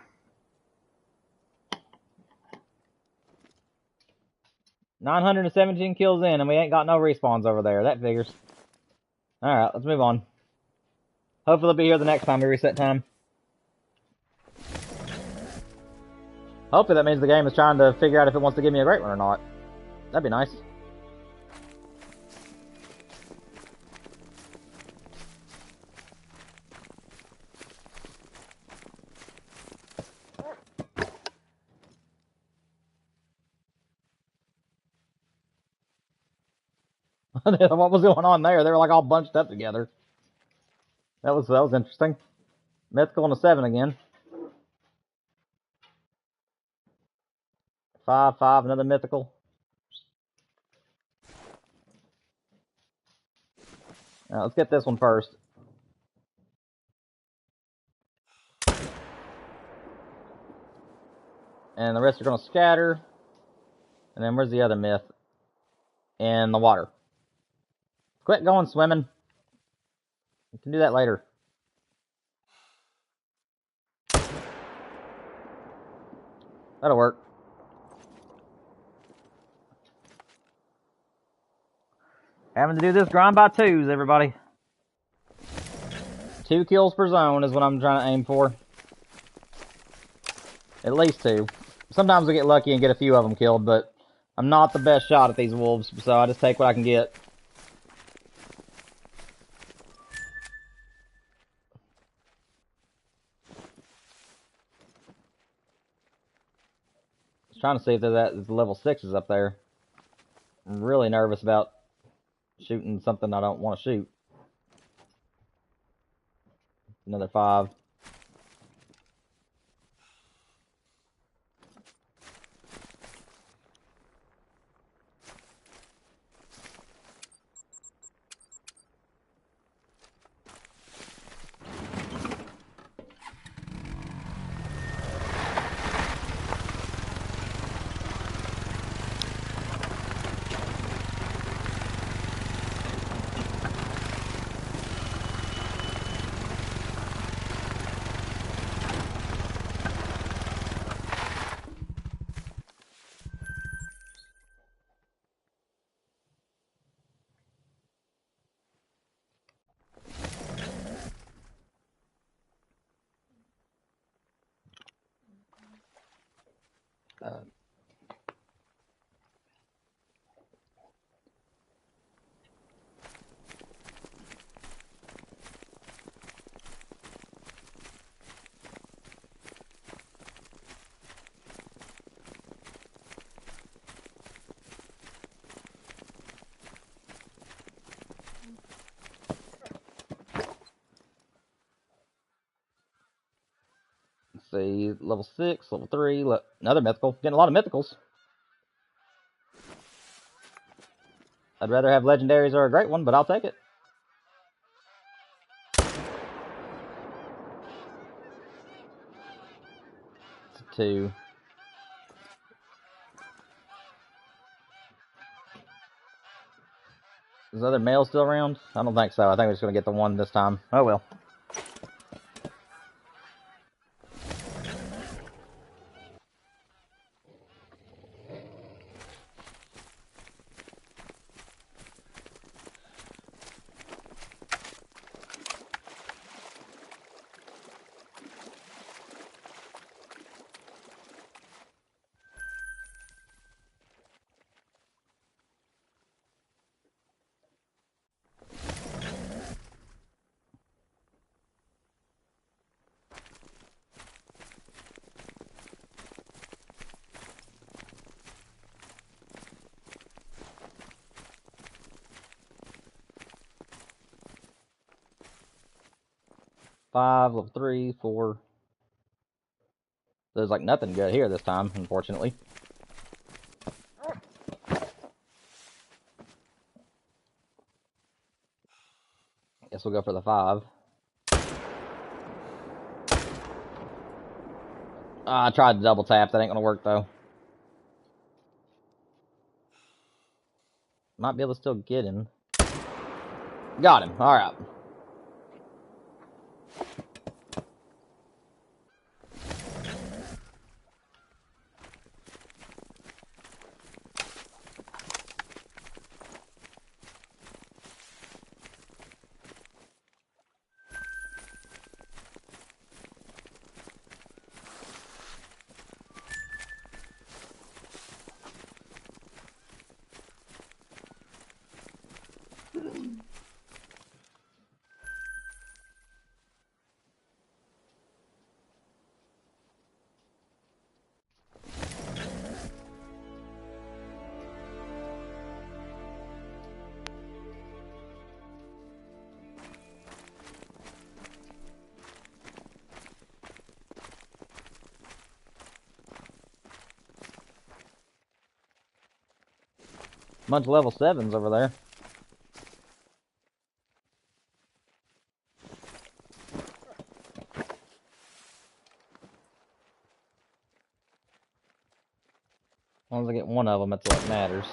$917 kills in, and we ain't got no respawns over there. That figures. Alright, let's move on. Hopefully they'll be here the next time we reset time. Hopefully that means the game is trying to figure out if it wants to give me a great one or not. That'd be nice. What was going on there? They were like all bunched up together. That was interesting. Mythical and a 7 again. 5, another mythical. Now, let's get this one first. And the rest are going to scatter. And then where's the other myth? In the water. Quit going swimming. You can do that later. That'll work. Having to do this grind by 2s, everybody. 2 kills per zone is what I'm trying to aim for. At least 2. Sometimes I get lucky and get a few of them killed, but I'm not the best shot at these wolves, so I just take what I can get. Just trying to see if there's level 6s up there. I'm really nervous about shooting something I don't want to shoot. Another 5. Let's see, level 6, level 3, another mythical. Getting a lot of mythicals. I'd rather have legendaries or a great one, but I'll take it. It's a 2. Is the other male still around? I don't think so. I think we're just going to get the one this time. Oh well. Five, level 3, 4. There's like nothing good here this time, unfortunately. Guess we'll go for the 5. I tried to double tap. That ain't gonna work though. Might be able to still get him. Got him. All right. Bunch of level 7s over there. As long as I get one of them, that's what matters.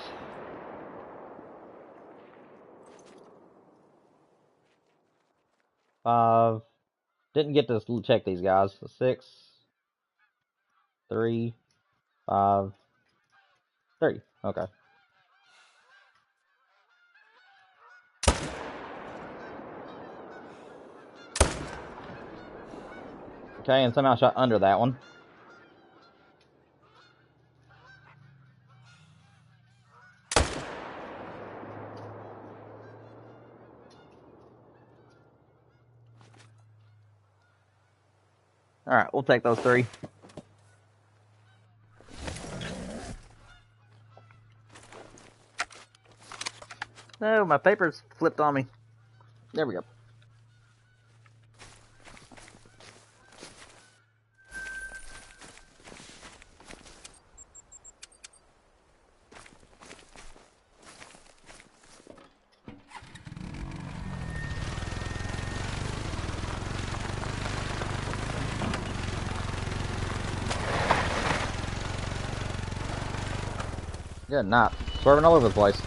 Five. Didn't get to check these guys. 6, 3, 5, 3. Okay. Okay, and somehow shot under that one. Alright, we'll take those 3. No, my paper's flipped on me. There we go. Good night. Swerving all over the place.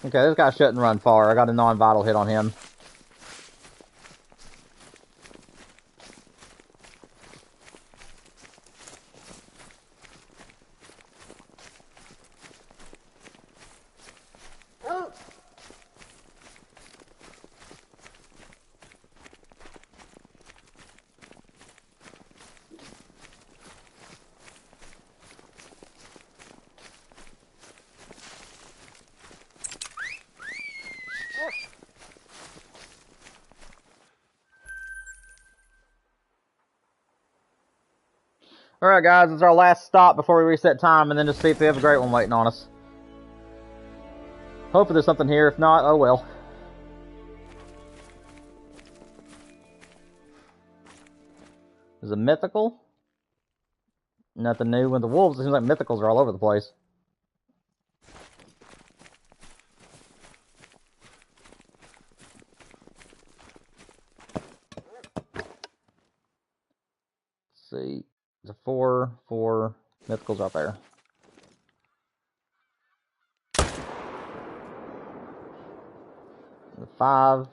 Okay, this guy shouldn't run far. I got a non-vital hit on him. Alright guys, it's our last stop before we reset time, and then just see if we have a great one waiting on us. Hopefully there's something here. If not, oh well. Is it mythical? Nothing new with the wolves. It seems like mythicals are all over the place. Let's see. There's a 4 mythicals out there. The 5.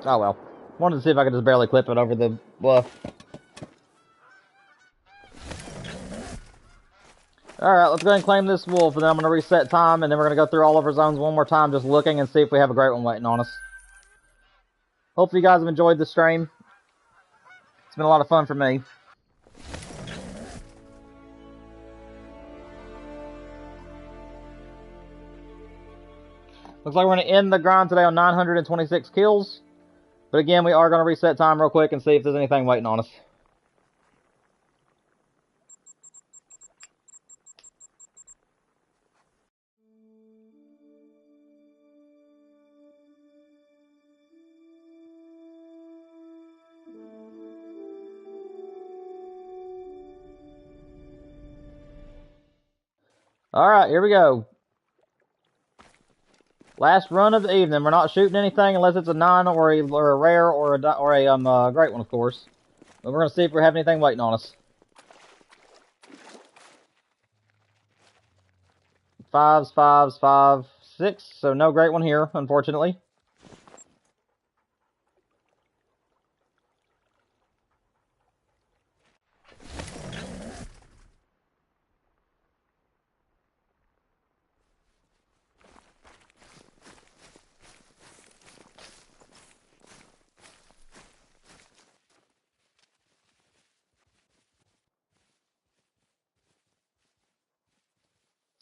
Oh well. Wanted to see if I could just barely clip it over the bluff. Alright, let's go ahead and claim this wolf, and then I'm going to reset time, and then we're going to go through all of our zones one more time, just looking and see if we have a great one waiting on us. Hopefully you guys have enjoyed the stream. It's been a lot of fun for me. Looks like we're going to end the grind today on 926 kills. But again, we are going to reset time real quick and see if there's anything waiting on us. Alright, here we go. Last run of the evening. We're not shooting anything unless it's a 9 or a rare or a great one, of course. But we're going to see if we have anything waiting on us. 5s, 5s, 5, 6. So no great one here, unfortunately.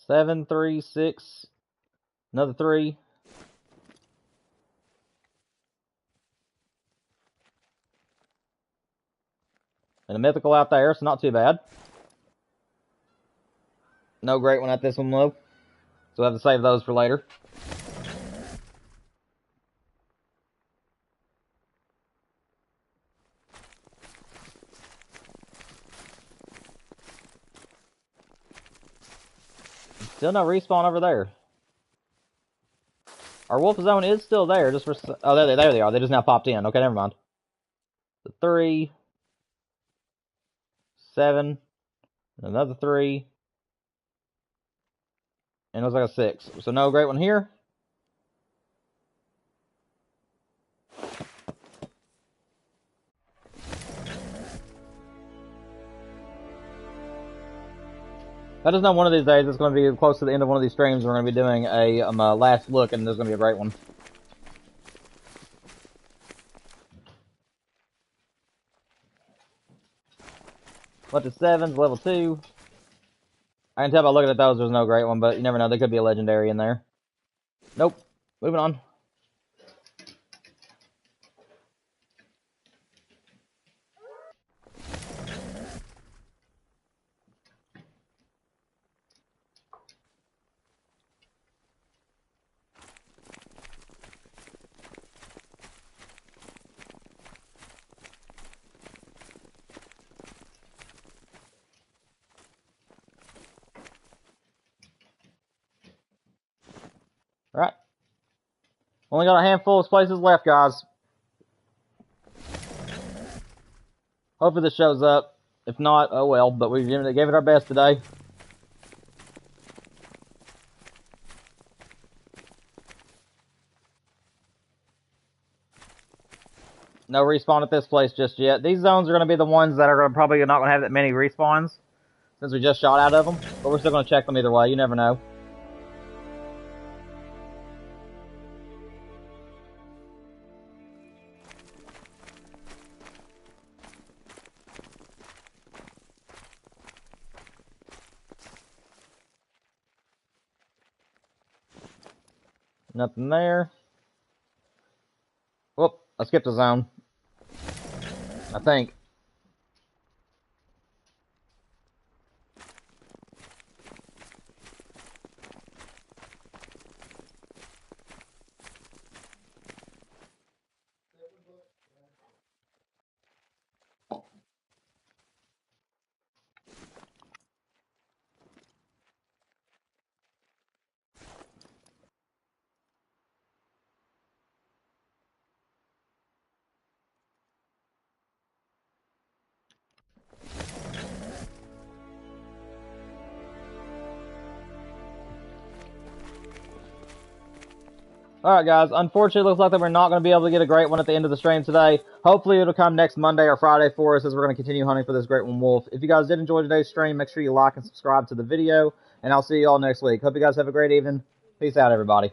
Seven, 3, 6. Another 3. And a mythical out there, so not too bad. No great one at this one, though. So we'll have to save those for later. Still no respawn over there. Our wolf zone is still there, just for... Oh, there they are. They just now popped in. Okay, never mind. The 3. 7. Another 3. And it looks like a 6. So no great one here. I just know one of these days it's going to be close to the end of one of these streams. We're going to be doing a last look, and there's going to be a great one. Bunch of 7s, level 2. I can tell by looking at those there's no great one, but you never know. There could be a legendary in there. Nope. Moving on. Alright. Only got a handful of places left, guys. Hopefully this shows up. If not, oh well. But we gave it our best today. No respawn at this place just yet. These zones are going to be the ones that are probably not going to have that many respawns, since we just shot out of them. But we're still going to check them either way. You never know. Nothing there. Whoop, I skipped a zone. I think. Alright guys, unfortunately it looks like that we're not going to be able to get a great one at the end of the stream today. Hopefully it'll come next Monday or Friday for us as we're going to continue hunting for this great one wolf. If you guys did enjoy today's stream, make sure you like and subscribe to the video, and I'll see you all next week. Hope you guys have a great evening. Peace out, everybody.